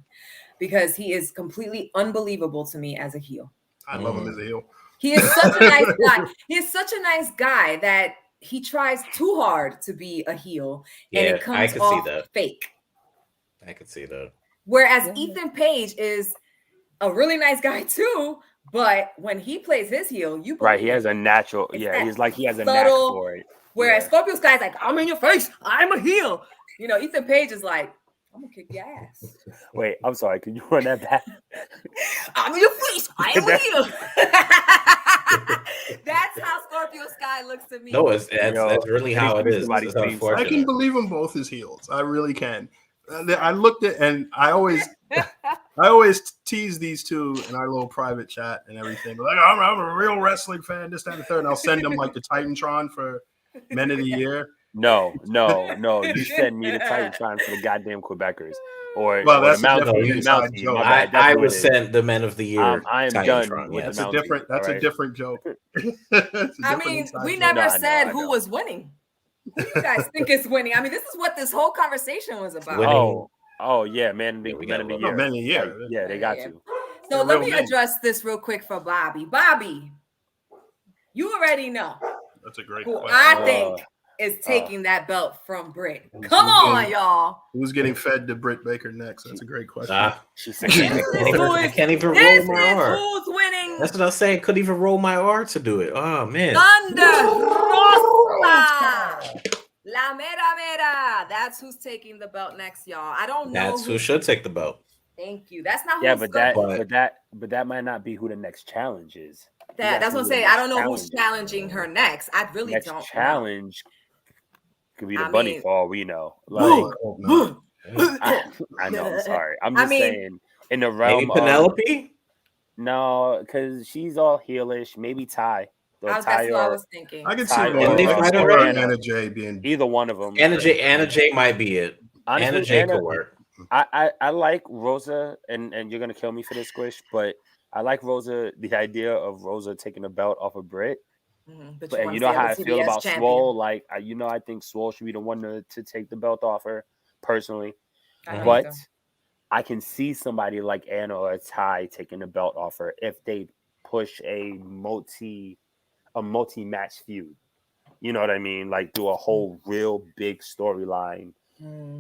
because he is completely unbelievable to me as a heel. I love him as a heel. He is such a nice guy. He is such a nice guy that he tries too hard to be a heel, and it comes off fake. I could see that. Whereas Ethan Page is a really nice guy too, but when he plays his heel, you believe he has a natural. He's like he has a knack for it. Whereas Scorpio Sky's like, I'm in your face, I'm a heel. Ethan Page is like, I'm gonna kick your ass. Wait, I'm sorry. Can you run that back? I'm in your face. I am a heel. That's how Scorpio Sky looks to me. No, that's really how it is. I can believe them both as heels. I really can. I looked at, and I always tease these two in our little private chat and everything. Like, I'm a real wrestling fan, this, that, and the third. And I'll send them like the Titantron for Men of the Year. No. You send me the Titantron for the goddamn Quebecers. That's the Mounties. I would send the Men of the Year. I am done with that's the Mounties. That's a different joke. We never said who was winning. Who you guys think is winning? I mean, this is what this whole conversation was about. Winning. Oh yeah, man of the year. Like, yeah, they got to. So let me address this real quick for Bobby. Bobby, you already know. That's a great who question. I think is taking that belt from Britt. Come on, y'all. Who's getting fed to Britt Baker next? That's a great question. I can't even roll my R. Who's winning? That's what I was saying. Couldn't even roll my R to do it. Oh man. Thunder Rosa. La Mera Mera. That's who's taking the belt next, y'all. I don't know. That's who should take the belt. Thank you. That's not who's yeah, but that might not be who the next challenge is. That's what I'm saying. I don't know who's challenging her next. I really don't know. Challenge could be the bunny for all we know. Like, I know. I'm sorry. I'm just saying in the realm of Penelope. No, because she's all heelish. Maybe Ty. That's what I was thinking. I can see Anna J being either one of them. Anna J might be it. Honestly, Anna J could work. I like Rosa, and you're gonna kill me for this, Squish, but I like Rosa. The idea of Rosa taking the belt off of Britt. Mm-hmm. And you know how I feel about Swole. Like I think Swole should be the one to take the belt off her personally. But I can see somebody like Anna or Ty taking the belt off her if they push a multi-match feud. You know what I mean? Like do a whole real big storyline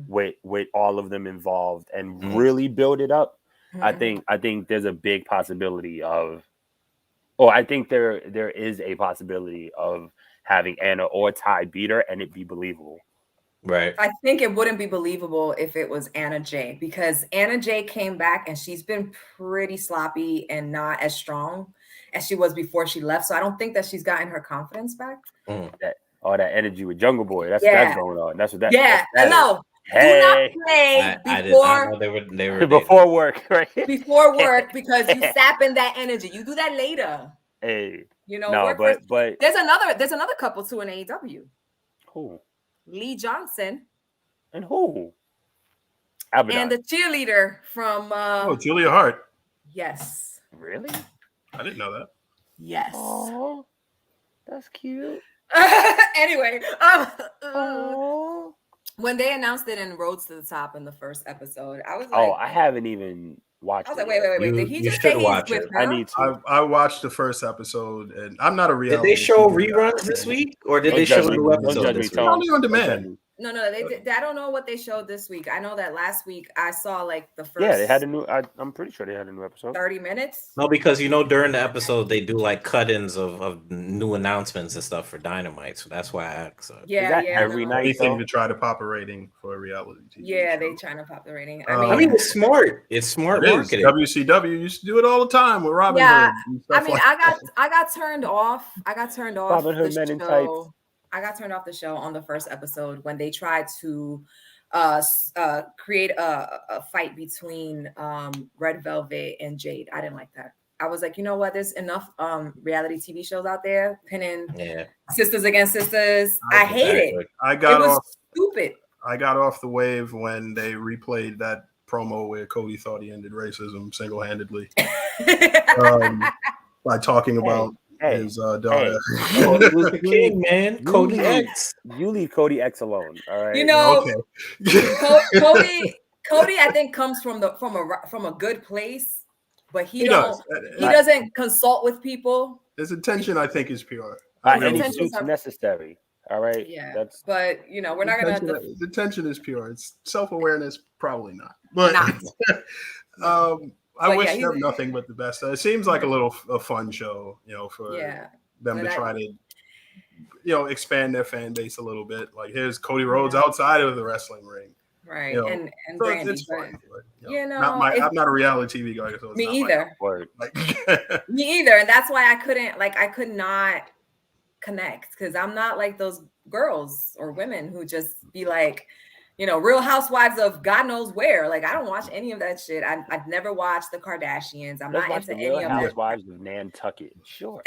with all of them involved and really build it up. I think there's a big possibility of I think there is a possibility of having Anna or Ty beat her and it be believable. Right. I think it wouldn't be believable if it was Anna J, because Anna J came back and she's been pretty sloppy and not as strong as she was before she left. So I don't think that she's gotten her confidence back. All that energy with Jungle Boy. That's going on. That's what that. Yeah. Hello. Hey. Do not play before they were before work, right? Before work, because you sapping that energy. You do that later. Hey. You know, no, but there's another couple too in AEW. Who? Lee Johnson. And who? Abaddon. And the cheerleader from Julia Hart. Yes. Really? I didn't know that. Yes. Oh, that's cute. Anyway, when they announced it in Roads to the Top in the first episode, I was like, I haven't even watched it. I was like, wait. Did he just say he's with her? I need to. I watched the first episode, and I'm not a reality. Did they show reruns this week, or did they show new episodes this week? Only on demand. No, they did. I don't know what they showed this week. I know that last week I saw like the first. Yeah, they had a new. I'm pretty sure they had a new episode. 30 minutes. No, because during the episode they do like cut-ins of new announcements and stuff for Dynamite, so that's why I asked. Yeah. Every night. Anything to try to pop a rating for a reality TV. Yeah, they trying to pop the rating. I mean, it's smart. It's smart marketing. WCW used to do it all the time with Robin Hood. I mean, I got turned off. Robin Hood Men in Tights. I got turned off the show on the first episode when they tried to create a fight between Red Velvet and Jade. I didn't like that. I was like, you know what? There's enough reality TV shows out there pinning sisters against sisters. I hate it. It was stupid. I got off the wave when they replayed that promo where Cody thought he ended racism single-handedly by talking about his daughter. Cody was the king, man. Cody X. You leave Cody X alone. All right. You know, Cody, I think comes from a good place, but he doesn't consult with people. His intention, I think, is pure. Any suit's necessary. All right. Yeah. But we're not gonna. The intention is pure. It's self-awareness, probably not. But I wish them nothing but the best. It seems like a fun show, for them to try to, expand their fan base a little bit. Like here's Cody Rhodes outside of the wrestling ring, right? And so Brandy, it's fun. But, I'm not a reality TV guy. So me either. Like, me either, and that's why I could not connect, because I'm not like those girls or women who just be like, Real Housewives of God knows where. Like, I don't watch any of that shit. I've never watched the Kardashians. I'm not into any of that. Housewives of Nantucket. Sure.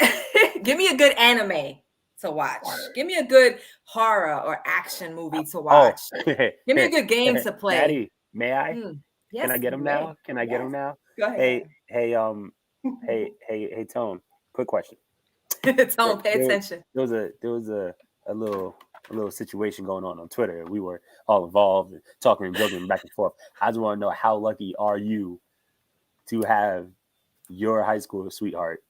Give me a good anime to watch. Give me a good horror or action movie to watch. Give me a good game to play. Maddie, may I? Yes, can I get him now? Can I get him now? Go ahead. Hey, Tone. Quick question. Tone, pay attention. There was a little little situation going on Twitter. We were all involved and talking and joking back and forth. I just want to know, how lucky are you to have your high school sweetheart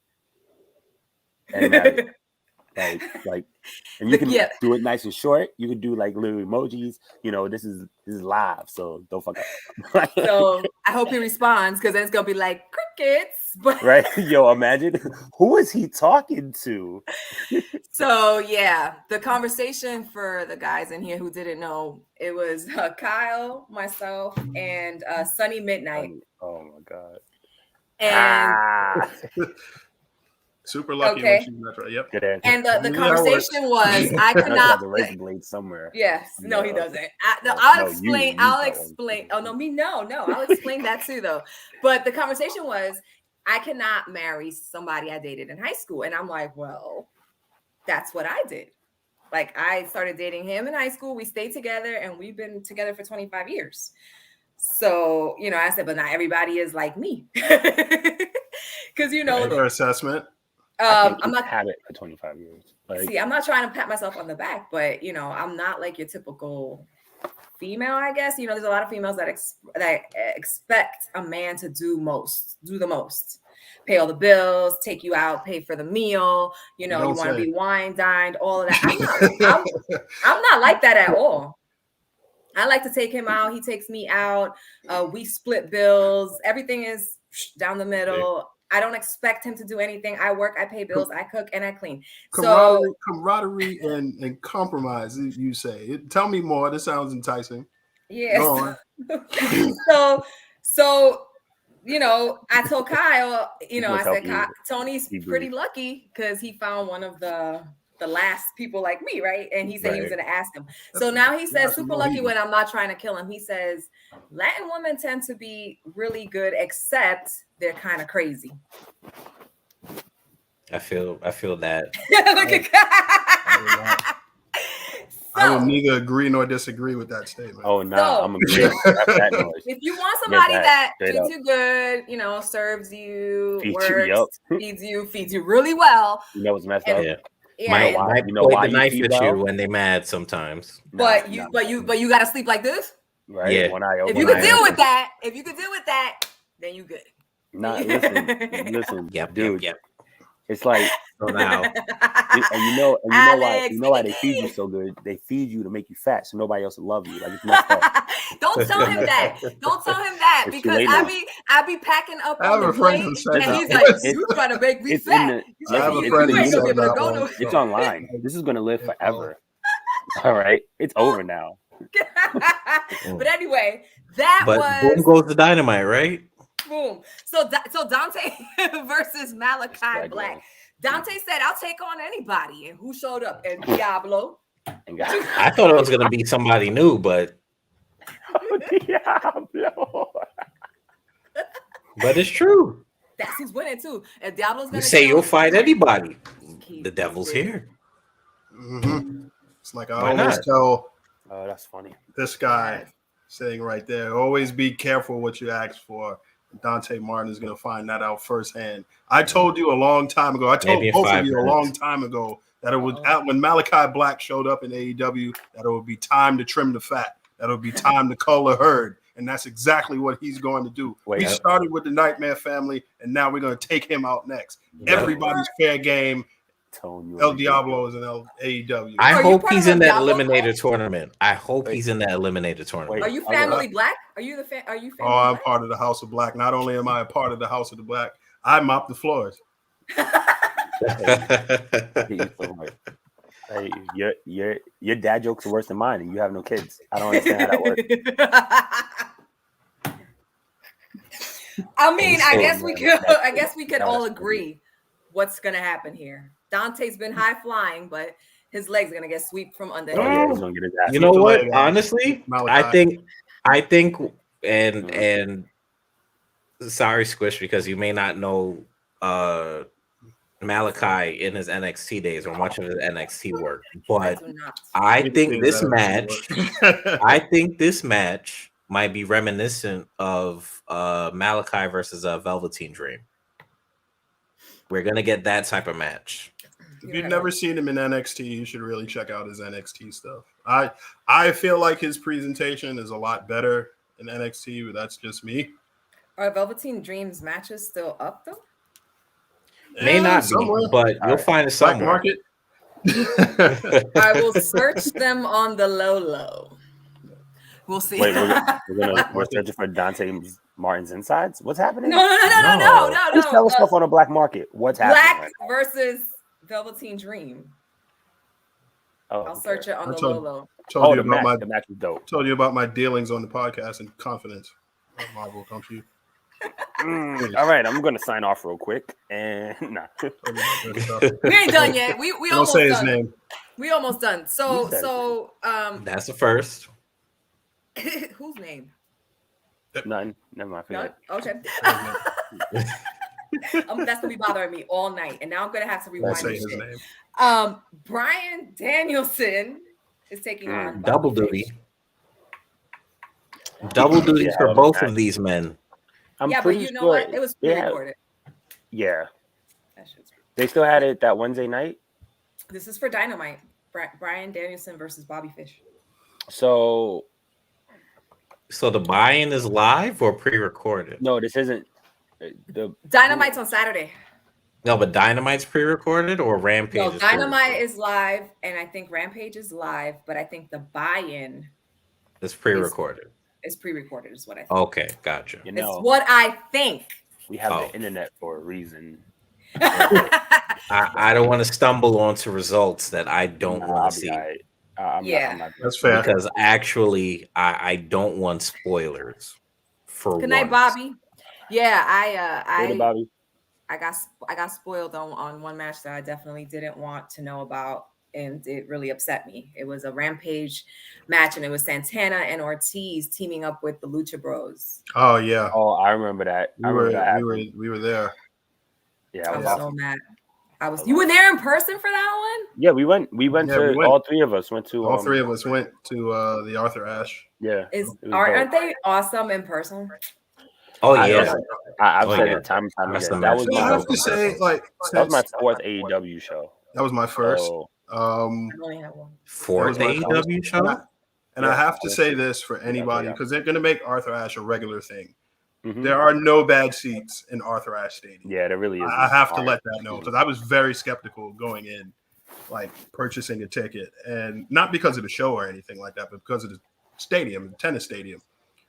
and like, and you can do it nice and short. You can do like little emojis. You know, this is live, so don't fuck up. So I hope he responds, because then it's gonna be like crickets. But right, yo, imagine, who is he talking to? So yeah, the conversation for the guys in here who didn't know, it was Kyle, myself, and Sunny Midnight. Oh my god! And super lucky. Okay. When she met her. Yep. Good answer. And the conversation was, I could not. The razor blade somewhere. Yes. No, he doesn't. I'll explain. Oh no, me no. I'll explain that too, though. But the conversation was, I cannot marry somebody I dated in high school, and I'm like, well, that's what I did. Like, I started dating him in high school. We stayed together, and we've been together for 25 years. So, you know, I said, but not everybody is like me, because you know, her assessment. I'm not had it for 25 years. Like, see, I'm not trying to pat myself on the back, but you know, I'm not like your typical female, I guess. You know, there's a lot of females that expect a man to do the most, pay all the bills, take you out, pay for the meal. You know, you want to be wine dined, all of that. I'm not like that at all. I like to take him out. He takes me out. We split bills. Everything is down the middle. I don't expect him to do anything. I work, I pay bills, I cook, and I clean. Camaraderie and compromise, you say. Tell me more. This sounds enticing. Yes. So, you know, I told Kyle, you know, I said, Tony's pretty lucky because he found one of the last people like me, right? And he said he was going to ask him. So now he says, super lucky when I'm not trying to kill him. He says, Latin women tend to be really good, except they're kind of crazy. I feel that. Look at that. I will neither agree nor disagree with that statement. Oh no, I'm agreeing. If you want somebody that treats you good, you know, serves you, feeds you really well. You know what's messed up? Yeah. Might play the knife at you when they're mad sometimes. But you gotta sleep like this. Right. Yeah. If you could deal with that, then you good. Nah, listen, dude. Yep. It's like, so now, and you know why they feed you so good? They feed you to make you fat, so nobody else will love you. Like, it's messed up. Don't tell him that. Because I be packing up on the plane, and he's like, "You trying to make me fat?" It's online. This is gonna live forever. All right, it's over now. But anyway, boom goes the Dynamite, right? Boom. So Dante versus Malakai Black. Dante said, "I'll take on anybody," and who showed up? And Diablo. I thought it was gonna be somebody new, but Diablo. But it's true. That's who's winning too. And Diablo's gonna say you'll fight anybody. The devil's here. Mm-hmm. It's like I always tell. Oh, that's funny. This guy sitting right there. Always be careful what you ask for. Dante Martin is going to find that out firsthand. I told you a long time ago. I told both of you a long time ago that it was when Malakai Black showed up in AEW, that it would be time to trim the fat. That it would be time to cull the herd. And that's exactly what he's going to do. We started with the Nightmare Family, and now we're going to take him out next. Everybody's fair game. El Diablo is in AEW. I hope he's in that eliminator tournament. He's in that eliminator tournament. Are you family black? Are you family I'm part of the House of Black. Not only am I a part of the House of the Black, I mop the floors. Hey, your dad jokes are worse than mine, and you have no kids. I don't understand how that works. I mean, I guess we could all agree what's gonna happen here. Dante's been high flying, but his legs are gonna get swept from under him. He's gonna get his ass. You know what? Honestly, I think, and sorry, Squish, because you may not know Malakai in his NXT days or much of his NXT work, but I think this match might be reminiscent of Malakai versus Velveteen Dream. We're gonna get that type of match. If you've never seen him in NXT, you should really check out his NXT stuff. I feel like his presentation is a lot better in NXT, but that's just me. Are Velveteen Dreams matches still up though? May not be, but you'll find it somewhere. Black market. I will search them on the low. We'll see. Wait, we're searching for Dante Martin's insides. What's happening? No. Who's selling stuff on the black market? What's happening? Black versus Velveteen Dream. Oh, I'll search it on the low. The match is dope. Told you about my dealings on the podcast and confidence. Marvel, don't you? All right, I'm gonna sign off real quick. And we ain't done yet. We don't almost say done. His name. We almost done. So that's the first. Whose name? None. Never mind. None? Okay. That's gonna be bothering me all night, and now I'm gonna have to rewind this shit. Name. Bryan Danielson is taking on double duty. Double duty for both of these men. But you know what? It was pre-recorded. Yeah. They still had it that Wednesday night. This is for Dynamite. Bryan Danielson versus Bobby Fish. So the buy-in is live or pre-recorded? No, this isn't. Dynamite's on Saturday. No, but Dynamite's pre-recorded or Rampage? No, Dynamite is live, and I think Rampage is live, but I think the buy-in is pre-recorded. It's pre-recorded, is what I think. Okay, gotcha. It's what I think. We have the internet for a reason. I don't want to stumble onto results that I don't want to see. I'm not that's fair. Because actually, I don't want spoilers. Good night, Bobby. Yeah, Bobby. I got spoiled on one match that I definitely didn't want to know about, and it really upset me. It was a Rampage match, and it was Santana and Ortiz teaming up with the Lucha Bros. Oh yeah. Oh, I remember that. We were there. Yeah, I was so mad. You were there in person for that one? Yeah, we went. All three of us went to. All three of us went to the Arthur Ashe. Yeah. Aren't they awesome in person? Oh yeah, I've said it time and time again. That was I have to say, like, that was my fourth AEW show. That was my first. Fourth AEW show. And I have to say this for anybody, because they're going to make Arthur Ashe a regular thing. There are no bad seats in Arthur Ashe Stadium. Yeah, there really is. I have to let that know, because I was very skeptical going in, like purchasing a ticket, and not because of the show or anything like that, but because of the stadium, the tennis stadium.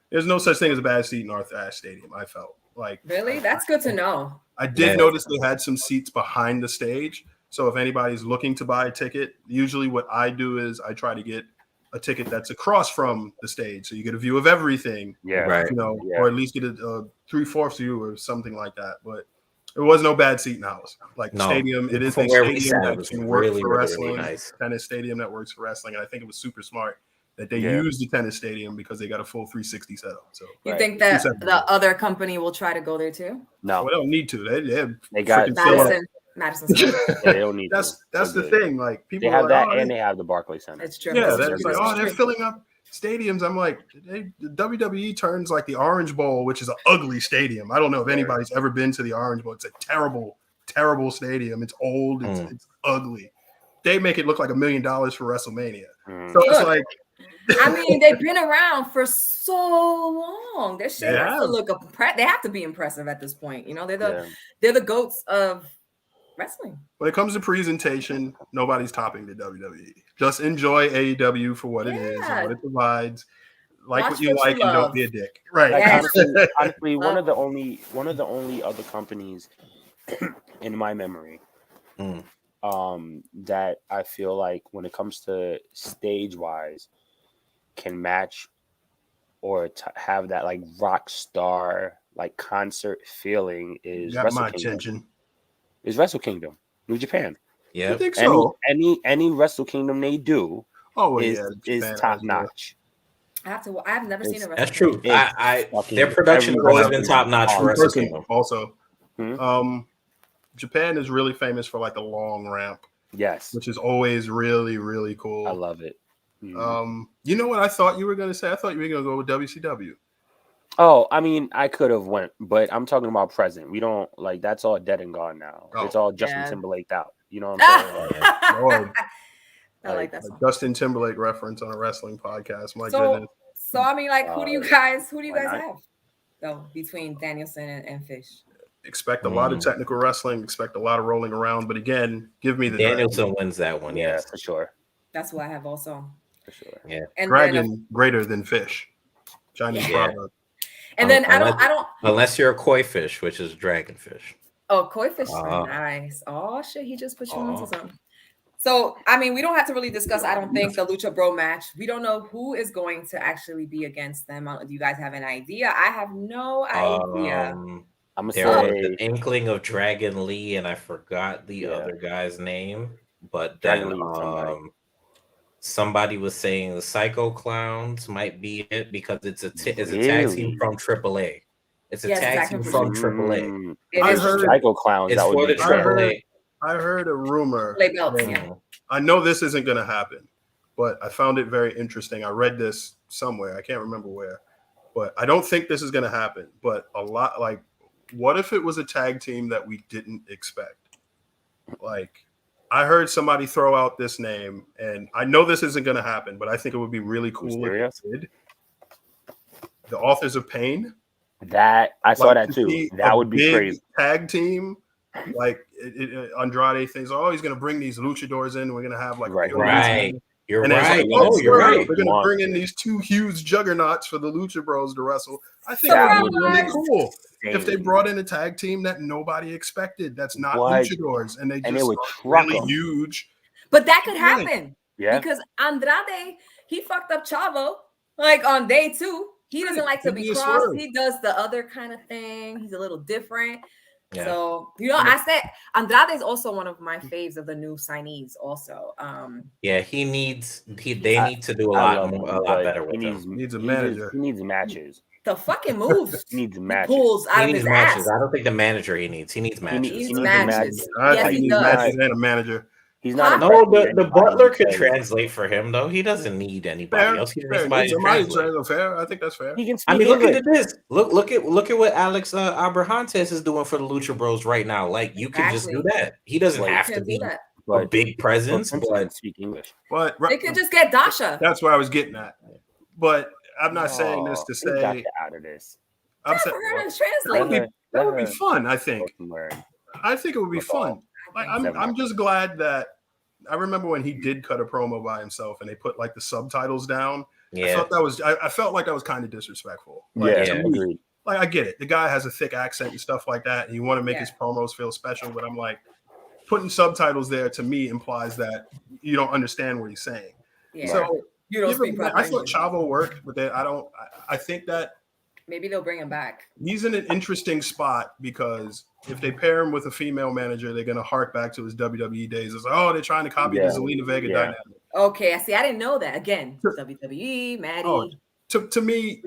There's no such thing as a bad seat in Arthur Ashe Stadium. I felt like really, that's good to know. I did notice they had some seats behind the stage, so if anybody's looking to buy a ticket, usually what I do is I try to get a ticket that's across from the stage, so you get a view of everything. Yeah, right. Or at least get a 3/4 view or something like that. But there was no bad seat in the house. Like the stadium, it is a stadium that can work for wrestling. Really nice. Tennis stadium that works for wrestling, and I think it was super smart that they used the tennis stadium because they got a full 360 setup. So you think that the other company will try to go there too? No, they don't need to. They got Madison. They don't need. That's the thing. Like people they have that, and they have the Barclays Center. It's true. Yeah, they're filling up stadiums. I'm like, the WWE turns like the Orange Bowl, which is an ugly stadium. I don't know if anybody's ever been to the Orange Bowl. It's a terrible, terrible stadium. It's old. It's ugly. They make it look like $1 million for WrestleMania. So it's like. I mean, they've been around for so long. Their shit has to look they have to be impressive at this point. You know, they're the goats of wrestling. When it comes to presentation, nobody's topping the WWE. Just enjoy AEW for what it is and what it provides. Like what you like, and don't be a dick. Right. Like, honestly, one of the only other companies in my memory that I feel like when it comes to stage wise can match or have that like rock star like concert feeling is Wrestle Kingdom. Is Wrestle Kingdom, New Japan. Yeah, I think so. Any Wrestle Kingdom they do is top notch. I've never seen a Wrestle That's true. Their production has always been top notch for Wrestle Kingdom. Also, Japan is really famous for like the long ramp. Yes, which is always really, really cool. I love it. You know what I thought you were going to say? I thought you were going to go with WCW. Oh, I mean, I could have went, but I'm talking about present. We don't like that's all dead and gone now. It's all Justin Timberlake out. You know what I'm saying? Lord. I like that song. Justin Timberlake reference on a wrestling podcast. My so, goodness. So I mean, like, who do you guys not? have? Though between Danielson and Fish. Expect a lot of technical wrestling. Expect a lot of rolling around. But again, give me the Danielson Dragon. wins that one. Yeah, Yes, for sure. That's what I have also. For sure. Yeah. And Dragon greater than Fish. Chinese proverb. And then I don't unless you're a koi fish, which is dragonfish. Oh, koi fish. Nice. Oh shit, he just put you onto something. So, I mean, we don't have to really discuss, I don't think, the Lucha Bro match. We don't know who is going to actually be against them. Do you guys have an idea? I have no idea. I'm gonna there say was an inkling of Dragon Lee, and I forgot the other guy's name. But then somebody was saying the Psycho Clowns might be it because it's a tag team from AAA. It's a tag team from AAA. I heard Psycho Clowns. It's for the AAA. I heard a rumor. I know this isn't going to happen, but I found it very interesting. I read this somewhere. I can't remember where, but I don't think this is going to happen. But what if it was a tag team that we didn't expect? Like, I heard somebody throw out this name, and I know this isn't going to happen, but I think it would be really cool if it did. The Authors of Pain. That I saw that too. That would be crazy. Tag team. Like Andrade thinks, oh, he's going to bring these luchadors in. We're going to have like You're right. You're right. We're going to bring in these two huge juggernauts for the Lucha Bros to wrestle. I think that would be really cool if they brought in a tag team that nobody expected. That's not luchadors, and they were really huge. But that could happen, because Andrade, he fucked up Chavo like on day 2. He doesn't like to be crossed. He does the other kind of thing. He's a little different. Yeah. So, I said Andrade is also one of my faves of the new signees also. They need to do a lot better with him. Needs a manager. He needs matches. The fucking moves. He needs matches. Pulls out of his matches. ass. I don't think the manager he needs matches. He needs matches. Yes, he does. Matches and a manager. He's not. The butler could translate for him though. He doesn't need anybody else. He needs somebody to translate. Fair. I think that's fair. Look at this. Look at what Alex Abrahantes is doing for the Lucha Bros right now. Like you can just do that. He doesn't have to be a big presence, but speak English. But they could just get Dasha. That's what I was getting at. But I'm not saying this to say out of this. I'm saying that would be fun. I think it would be fun. Like, I'm just glad that I remember when he did cut a promo by himself and they put like the subtitles down. Yeah. I felt like that was kind of disrespectful. Like, agreed. Like, I get it. The guy has a thick accent and stuff like that, and you want to make his promos feel special, but I'm like, putting subtitles there to me implies that you don't understand what he's saying. Yeah. So you don't speak properly. I thought Chavo worked, but I think that maybe they'll bring him back. He's in an interesting spot because if they pair him with a female manager, they're going to hark back to his WWE days. It's like, they're trying to copy the Zelina Vega dynamic. Okay, I see. I didn't know that. Again, WWE, Maddie. To me,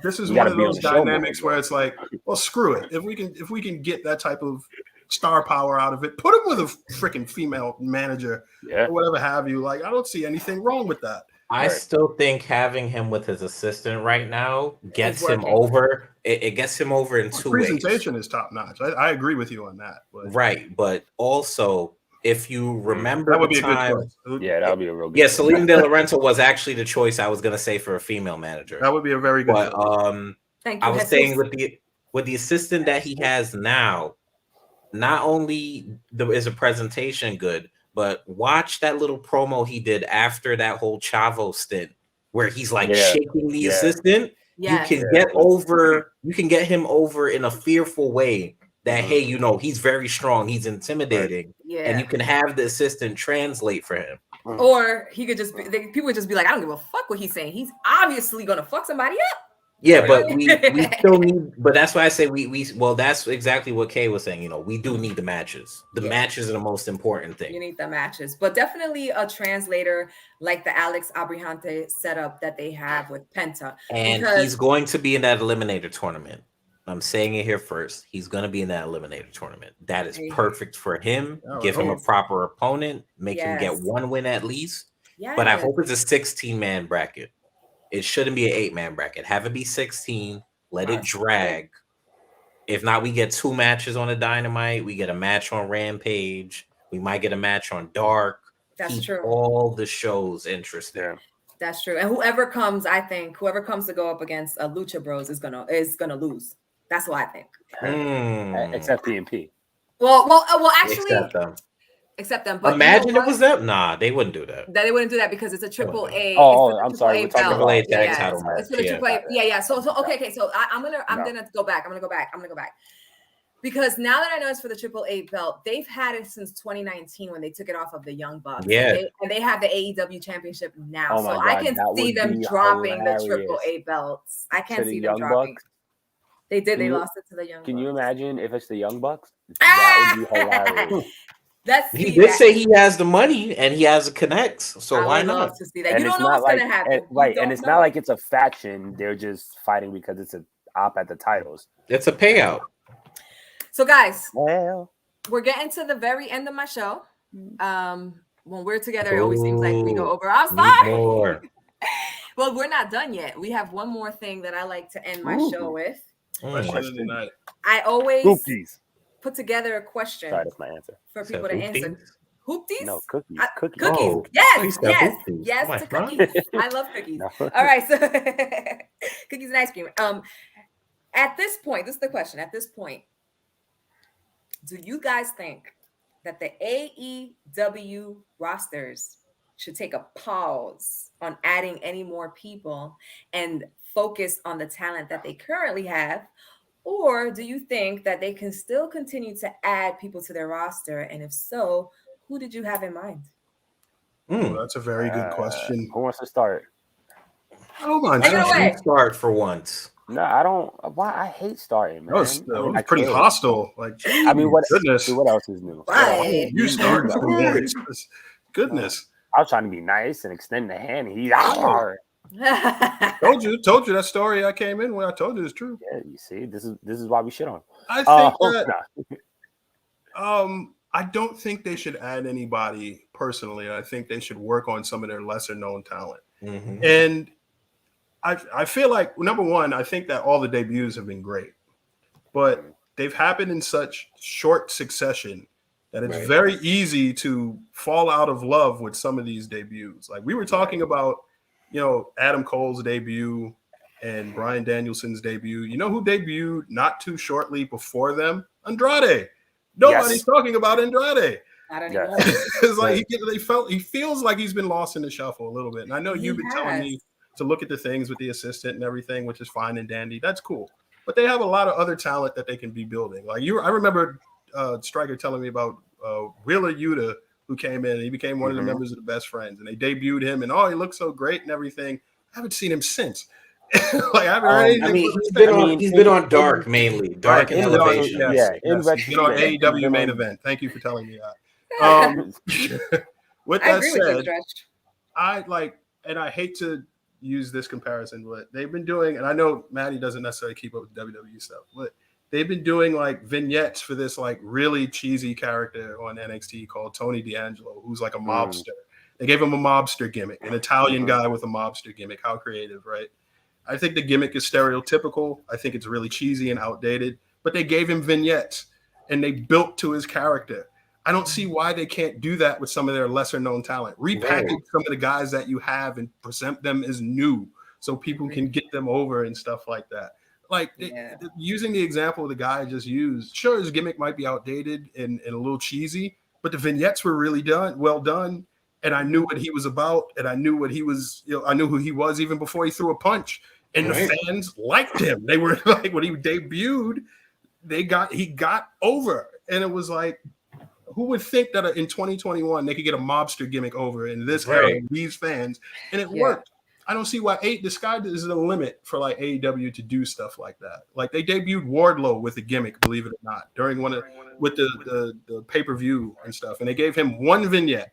this is one of those dynamics where it's like, well, screw it. If we can get that type of star power out of it, put him with a freaking female manager or whatever have you. Like, I don't see anything wrong with that. I still think having him with his assistant right now gets him over. It gets him over in two ways. Presentation is top notch. I agree with you on that. But. Right, but also if you remember that would the be time, a good choice. That would be a real good. Yeah, Selena De La Renta was actually the choice I was going to say for a female manager. That would be a very good. But I was saying with the assistant that he has now, not only is a presentation good, but watch that little promo he did after that whole Chavo stint where he's like shaking the assistant. Yes. You can get him over in a fearful way that, hey, he's very strong, he's intimidating, and you can have the assistant translate for him. Or he could just people would just be like, I don't give a fuck what he's saying. He's obviously gonna fuck somebody up. Yeah, but we still need. But that's why I say well, that's exactly what Kay was saying. We do need the matches. The matches are the most important thing. You need the matches, but definitely a translator like the Alex Abrahante setup that they have with Penta. And he's going to be in that eliminator tournament. I'm saying it here first. He's going to be in that eliminator tournament. That is perfect for him. Give him a proper opponent. Make him get one win at least. Yes. But I hope it's a 16-man bracket. It shouldn't be an 8-man bracket. Have it be 16. Let it drag. If not, we get 2 matches on a Dynamite. We get a match on Rampage. We might get a match on Dark. That's true. All the shows interesting. Yeah. That's true. And whoever comes to go up against a Lucha Bros is gonna lose. That's what I think. Except PNP. Well, actually, except them. But imagine it was them. Nah, they wouldn't do that. They wouldn't do that because it's a triple A. I'm sorry. We're talking about tag title match. It's for the triple A. Yeah. So okay. So I'm gonna go back. I'm gonna go back. Because now that I know it's for the Triple A belt, they've had it since 2019 when they took it off of the Young Bucks. Yeah. And they have the AEW championship now. Oh so God, I can see them dropping the Triple A belts. I can see them dropping. Bucks? They did. They lost it to the Young Bucks. Can you imagine if it's the Young Bucks? That would be hilarious. He did say he has the money and he has the connects. So why not? To see that. And you don't know what's going to happen. Right. And it's not like it's a faction. They're just fighting because it's an op at the titles. It's a payout. So, guys, we're getting to the very end of my show. When we're together, it always seems like we go over. I'm sorry. Well, we're not done yet. We have one more thing that I like to end my show with. I always put together a question that's my answer. For people to answer. Hoopties? No, cookies. Cookies. Oh, yes to cookies. I love cookies. No. All right, so cookies and ice cream. At this point, this is the question. At this point, do you guys think that the AEW rosters should take a pause on adding any more people and focus on the talent that they currently have? Or do you think that they can still continue to add people to their roster? And if so, who did you have in mind? That's a very good question. Who wants to start? I don't mind. You start for once. No, I don't. Why? I hate starting, man. That was pretty hostile. Like, I mean, goodness. What else is new? You start. Goodness. I was trying to be nice and extend the hand. He's told you that story. I came in when I told you it's true. Yeah, you see, this is why we shit on. I think I don't think they should add anybody personally. I think they should work on some of their lesser known talent. Mm-hmm. And I feel like, number one, I think that all the debuts have been great, but they've happened in such short succession that it's very easy to fall out of love with some of these debuts. Like we were talking about, Adam Cole's debut and Bryan Danielson's debut. You know who debuted not too shortly before them? Andrade. Nobody's talking about Andrade. Not anymore. It's like he feels like he's been lost in the shuffle a little bit. And I know you've been telling me to look at the things with the assistant and everything, which is fine and dandy. That's cool. But they have a lot of other talent that they can be building. Like I remember Stryker telling me about Wheeler Yuta, who came in and he became one of the members of the Best Friends, and they debuted him and he looked so great and everything. I haven't seen him since. Like I haven't heard anything. He's been on Dark mainly. Dark and Elevation. He's been on AEW main event. Thank you for telling me that. With that said, I hate to use this comparison, but they've been doing, and I know Maddie doesn't necessarily keep up with WWE stuff, but they've been doing like vignettes for this like really cheesy character on NXT called Tony D'Angelo, who's like a mobster. They gave him a mobster gimmick, an Italian guy with a mobster gimmick. How creative, right? I think the gimmick is stereotypical. I think it's really cheesy and outdated, but they gave him vignettes and they built to his character. I don't see why they can't do that with some of their lesser known talent. Repackage some of the guys that you have and present them as new so people can get them over and stuff like that. Like using the example of the guy I just used, sure, his gimmick might be outdated and a little cheesy, but the vignettes were really well done. And I knew what he was about, and I knew what he was, I knew who he was even before he threw a punch. And the fans liked him. They were like, when he debuted, he got over. And it was like, who would think that in 2021 they could get a mobster gimmick over in this era, these fans, and it worked. I don't see why the sky is the limit for like AEW to do stuff like that. Like they debuted Wardlow with a gimmick, believe it or not, during with the pay-per-view and stuff, and they gave him one vignette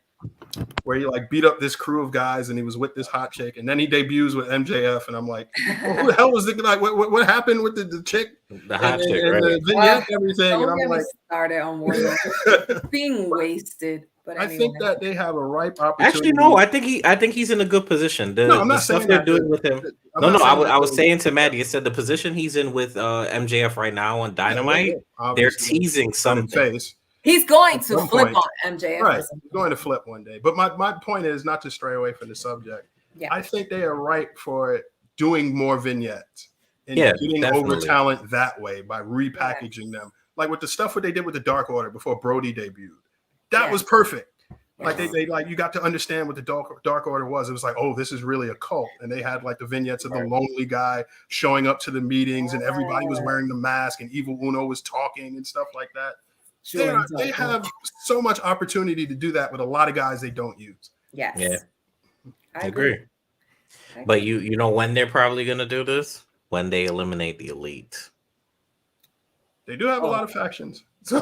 where he like beat up this crew of guys and he was with this hot chick, and then he debuts with MJF, and I'm like, who the hell was it? Like, what happened with the chick, the hot chick, and the vignette, and everything? And I'm like, started on Wardlow being wasted. But I think that they have a ripe opportunity. Actually, no, I think he's in a good position. I'm not stuff saying they're doing with him. I was saying to Maddie, it said the position he's in with MJF right now on Dynamite, they're teasing something. He's going to flip on MJF. Right. He's going to flip one day. But my point is not to stray away from the subject. Yeah. I think they are ripe for doing more vignettes and getting over talent that way by repackaging them. Like with the stuff what they did with the Dark Order before Brody debuted. That was perfect. Like they like you got to understand what the Dark Order was. It was like, oh, this is really a cult. And they had like the vignettes of the lonely guy showing up to the meetings and everybody was wearing the mask and Evil Uno was talking and stuff like that. They have so much opportunity to do that with a lot of guys they don't use. Yes. Yeah. I agree. But you know when they're probably gonna do this? When they eliminate the Elite. They do have a lot of factions. So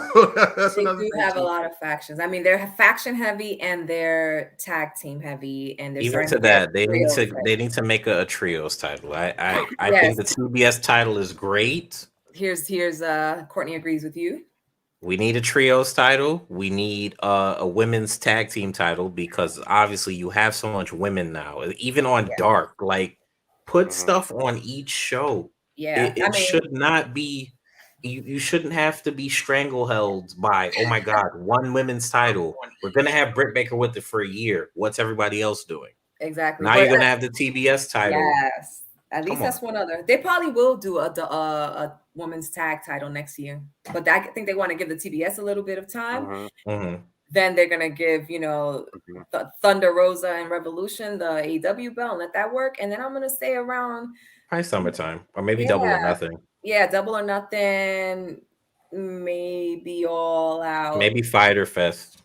that's another thing. They do have a lot of factions. I mean, they're faction heavy and they're tag team heavy, and they're even to that they need to make a trios title. I think the TBS title is great. Here's Courtney agrees with you. We need a trios title. We need a women's tag team title because obviously you have so much women now. Even on Dark, like put stuff on each show. Yeah, it should not be. You shouldn't have to be strangleheld by, oh my God, one women's title. We're going to have Britt Baker with it for a year. What's everybody else doing? Exactly. Now you're going to have the TBS title. Yes. At least that's one other. They probably will do a women's tag title next year. But I think they want to give the TBS a little bit of time. Then they're going to give, the Thunder Rosa and Revolution the AEW belt and let that work. And then I'm going to stay around. Probably summertime or maybe Double or Nothing. Yeah, Double or Nothing, maybe All Out. Maybe Fighter Fest.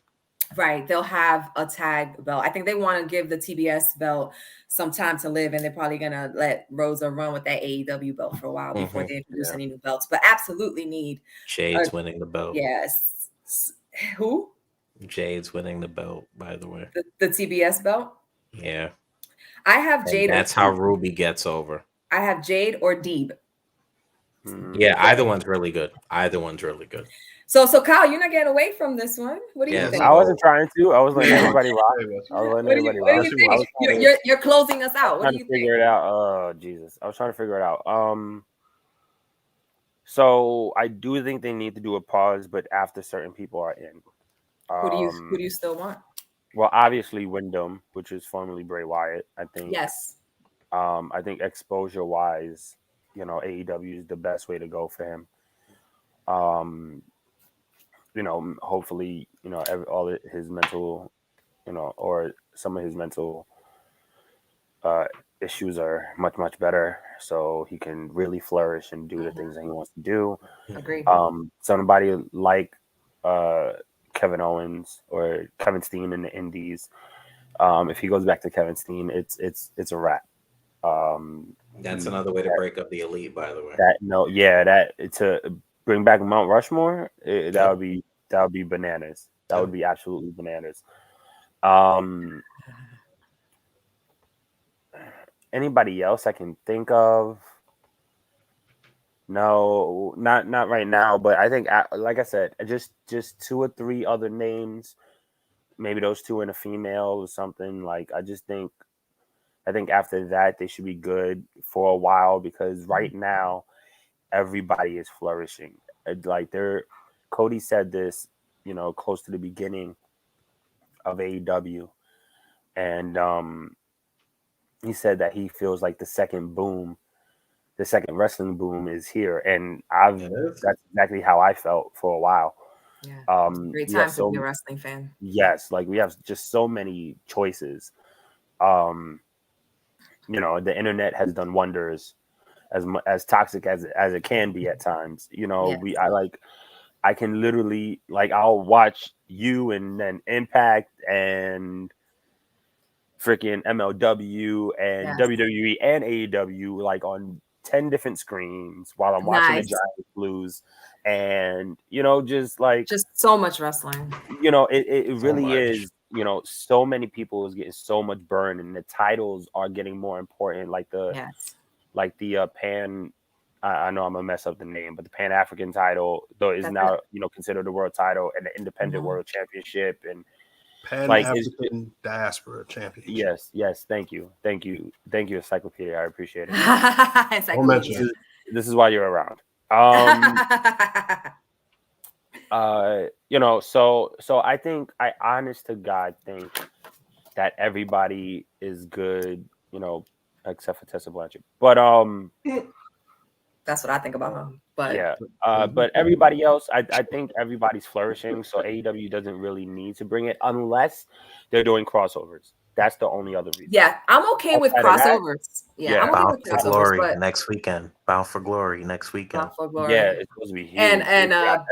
Right. They'll have a tag belt. I think they want to give the TBS belt some time to live, and they're probably going to let Rosa run with that AEW belt for a while before they introduce any new belts. But absolutely need. Jade's winning the belt. Yes. Who? Jade's winning the belt, by the way. The TBS belt? Yeah. I have Jade. That's how Ruby gets over. I have Jade or Deeb. Yeah, either one's really good. Either one's really good. So Kyle, you're not getting away from this one. What do you think? I wasn't trying to. I was letting everybody rock. I was letting everybody rock. What do you think? You're closing us out. What do you think? Figure it out. Oh Jesus, I was trying to figure it out. So I do think they need to do a pause, but after certain people are in. Who do you still want? Well, obviously Wyndham, which is formerly Bray Wyatt. I think. Yes. I think exposure wise, AEW is the best way to go for him. Hopefully, all his mental, or some of his mental issues are much, much better, so he can really flourish and do the things that he wants to do. Agreed. Somebody like Kevin Owens or Kevin Steen in the Indies. If he goes back to Kevin Steen, it's a wrap. That's another way to break up the Elite, by the way. To bring back Mount Rushmore, that would be bananas. That would be absolutely bananas. Anybody else I can think of? No, not right now. But I think, like I said, just 2 or 3 other names. Maybe those 2 and a female or something. Like I think after that they should be good for a while because right now everybody is flourishing. Like Cody said this, close to the beginning of AEW, and he said that he feels like the second wrestling boom is here, and that's exactly how I felt for a while. Yeah, great time to be a wrestling fan. Yes, like we have just so many choices. The internet has done wonders, as toxic as it can be at times. I can literally I'll watch you and then Impact and freaking MLW and WWE and AEW on 10 different screens while I'm watching the Giants lose, and just so much wrestling. It really is. So many people is getting so much burn, and the titles are getting more important. Like the Pan, I know I'm gonna mess up the name, but the Pan African title though is now considered the world title, and the Independent World Championship and Pan African Diaspora Championship. Yes. Thank you, Encyclopedia. I appreciate it. This is why you're around. So I honest to God think that everybody is good, except for Tessa Blanchard. But that's what I think about her. But yeah, but everybody else, I think everybody's flourishing. So AEW doesn't really need to bring it unless they're doing crossovers. That's the only other reason. Yeah, I'm okay with crossovers. Yeah, I'm okay Bound with for crossovers. Glory but next weekend. Bound for Glory next weekend. Bound for Glory. Yeah, it's supposed to be huge. And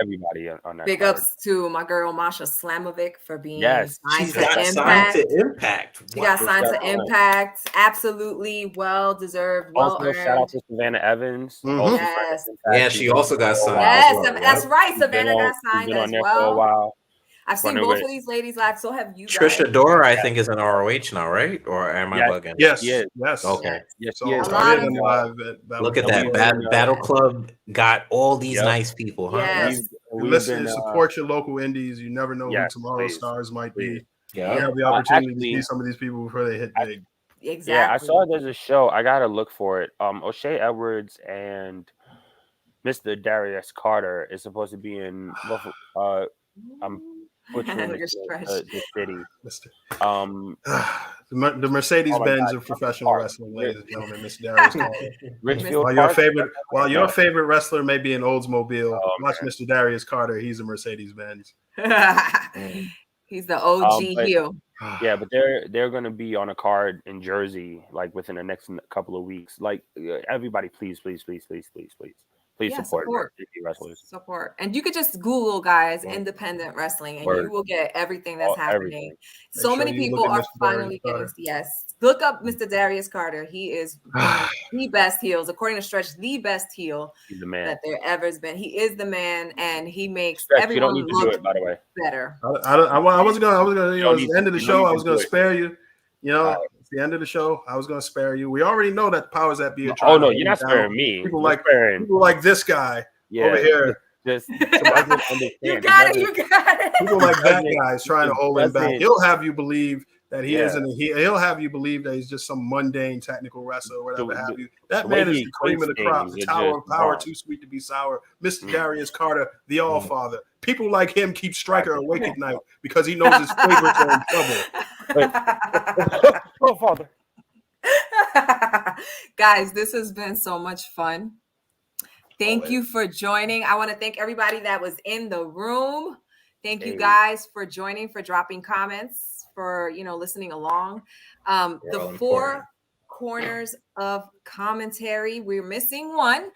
everybody on that. Big card. ups to my girl Masha Slamovic for being Yes, signed She got signed to Impact. She got signed to Impact. Absolutely well deserved. Well also, earned. shout out to Savannah Evans. Mm-hmm. Yes. Yeah, she also got signed. Yes, that's right. Savannah got signed as well. For a while. I've seen both of these ladies live. So have you guys. Trisha Dora, I think, is in ROH now, right? Or am I bugging? Yes. Okay. Yes, so yes. Look at that. Battle Club got all these nice people, huh? Yes. Listen and support your local indies. You never know who tomorrow's stars might be. Yeah. You have the opportunity to see some of these people before they hit big. Exactly. Yeah, I saw there's a show. I gotta look for it. O'Shea Edwards and Mr. Darius Carter is supposed to be in I'm butchering the city. The Mercedes-Benz of professional wrestling, ladies and gentlemen, Mr. Darius Carter. While your favorite wrestler may be an Oldsmobile, watch Mr. Darius Carter. He's a Mercedes-Benz. He's the OG heel. Yeah, but they're going to be on a card in Jersey like within the next couple of weeks. Like everybody, please support wrestlers. Support, and you could just Google guys independent wrestling, and you will get everything that's happening. So many people are finally getting Look up Mr. Darius Carter. He is one of the best heels, according to Stretch, the best heel that there ever has been. He is the man, and he makes everyone look better. I wasn't gonna. At the end of the show, I was gonna spare you. At the end of the show, I was going to spare you. We already know that the powers that be are trying. Oh no, you're not sparing me. People like this guy over here. Just you got it. People like that guy is trying to hold him back. He'll have you believe that he isn't. He'll have you believe that he's just some mundane technical wrestler or whatever have you. That man is the cream of the crop, the tower of power, too sweet to be sour. Mr. Darius Carter, the All Father. People like him keep Stryker awake at night because he knows his favorites are in trouble. Oh, Father. Guys, this has been so much fun. Thank you for joining. I want to thank everybody that was in the room. Thank you guys for joining, for dropping comments, for listening along. The four corners of commentary. We're missing one,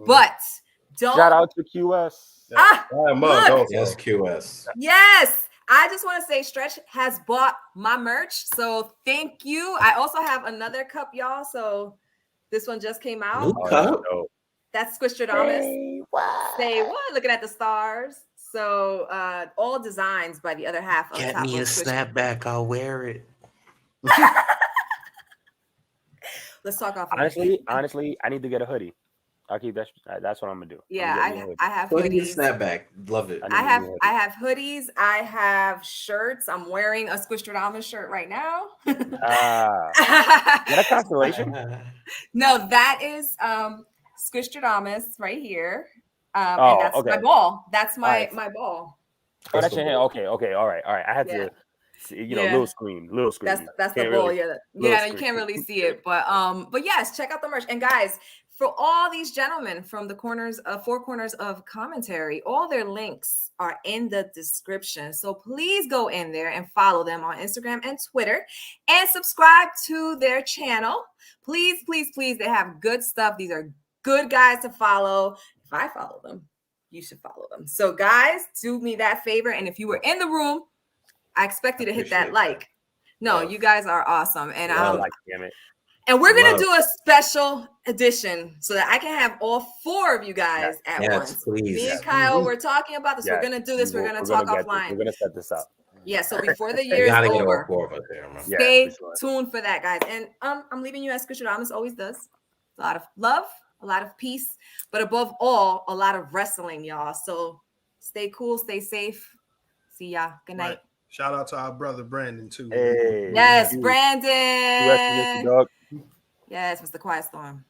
but don't shout out to QS. Yes, QS. Yes. I just want to say Stretch has bought my merch. So thank you. I also have another cup, y'all. So this one just came out. New cup? That's Squishtradamus. Say what? Looking at the stars. So all designs by the other half of Get me a snapback. I'll wear it. Let's talk off. Honestly, I need to get a hoodie. I'll keep that. That's what I'm gonna do. Yeah, I have hoodies. Snapback, love it. I have hoodies. I have shirts. I'm wearing a Squishtradamus shirt right now. Is that a constellation? No, that is Squishtradamus right here. And that's my ball. That's my ball. Oh, that's your hand. Okay, all right. I had to. Little screen. That's the ball. You can't really see it, but yes, check out the merch. And guys, for all these gentlemen from the four corners of commentary, all their links are in the description. So please go in there and follow them on Instagram and Twitter, and subscribe to their channel. Please. They have good stuff. These are good guys to follow. If I follow them, you should follow them. So guys, do me that favor. And if you were in the room, I expect you to hit that like. No, you guys are awesome. And damn it. And we're gonna do a special edition so that I can have all four of you guys at once. Please. Me and Kyle, we're talking about this. We're gonna do this. We're gonna talk offline. We're gonna set this up. Yeah. So before the year is over, stay tuned for that, guys. And I'm leaving you as Squishtradamus always does. A lot of love, a lot of peace, but above all, a lot of wrestling, y'all. So stay cool, stay safe. See ya. Good night. Right. Shout out to our brother Brandon too. Hey, yes, Brandon. Yes, Mr. Quiet Storm.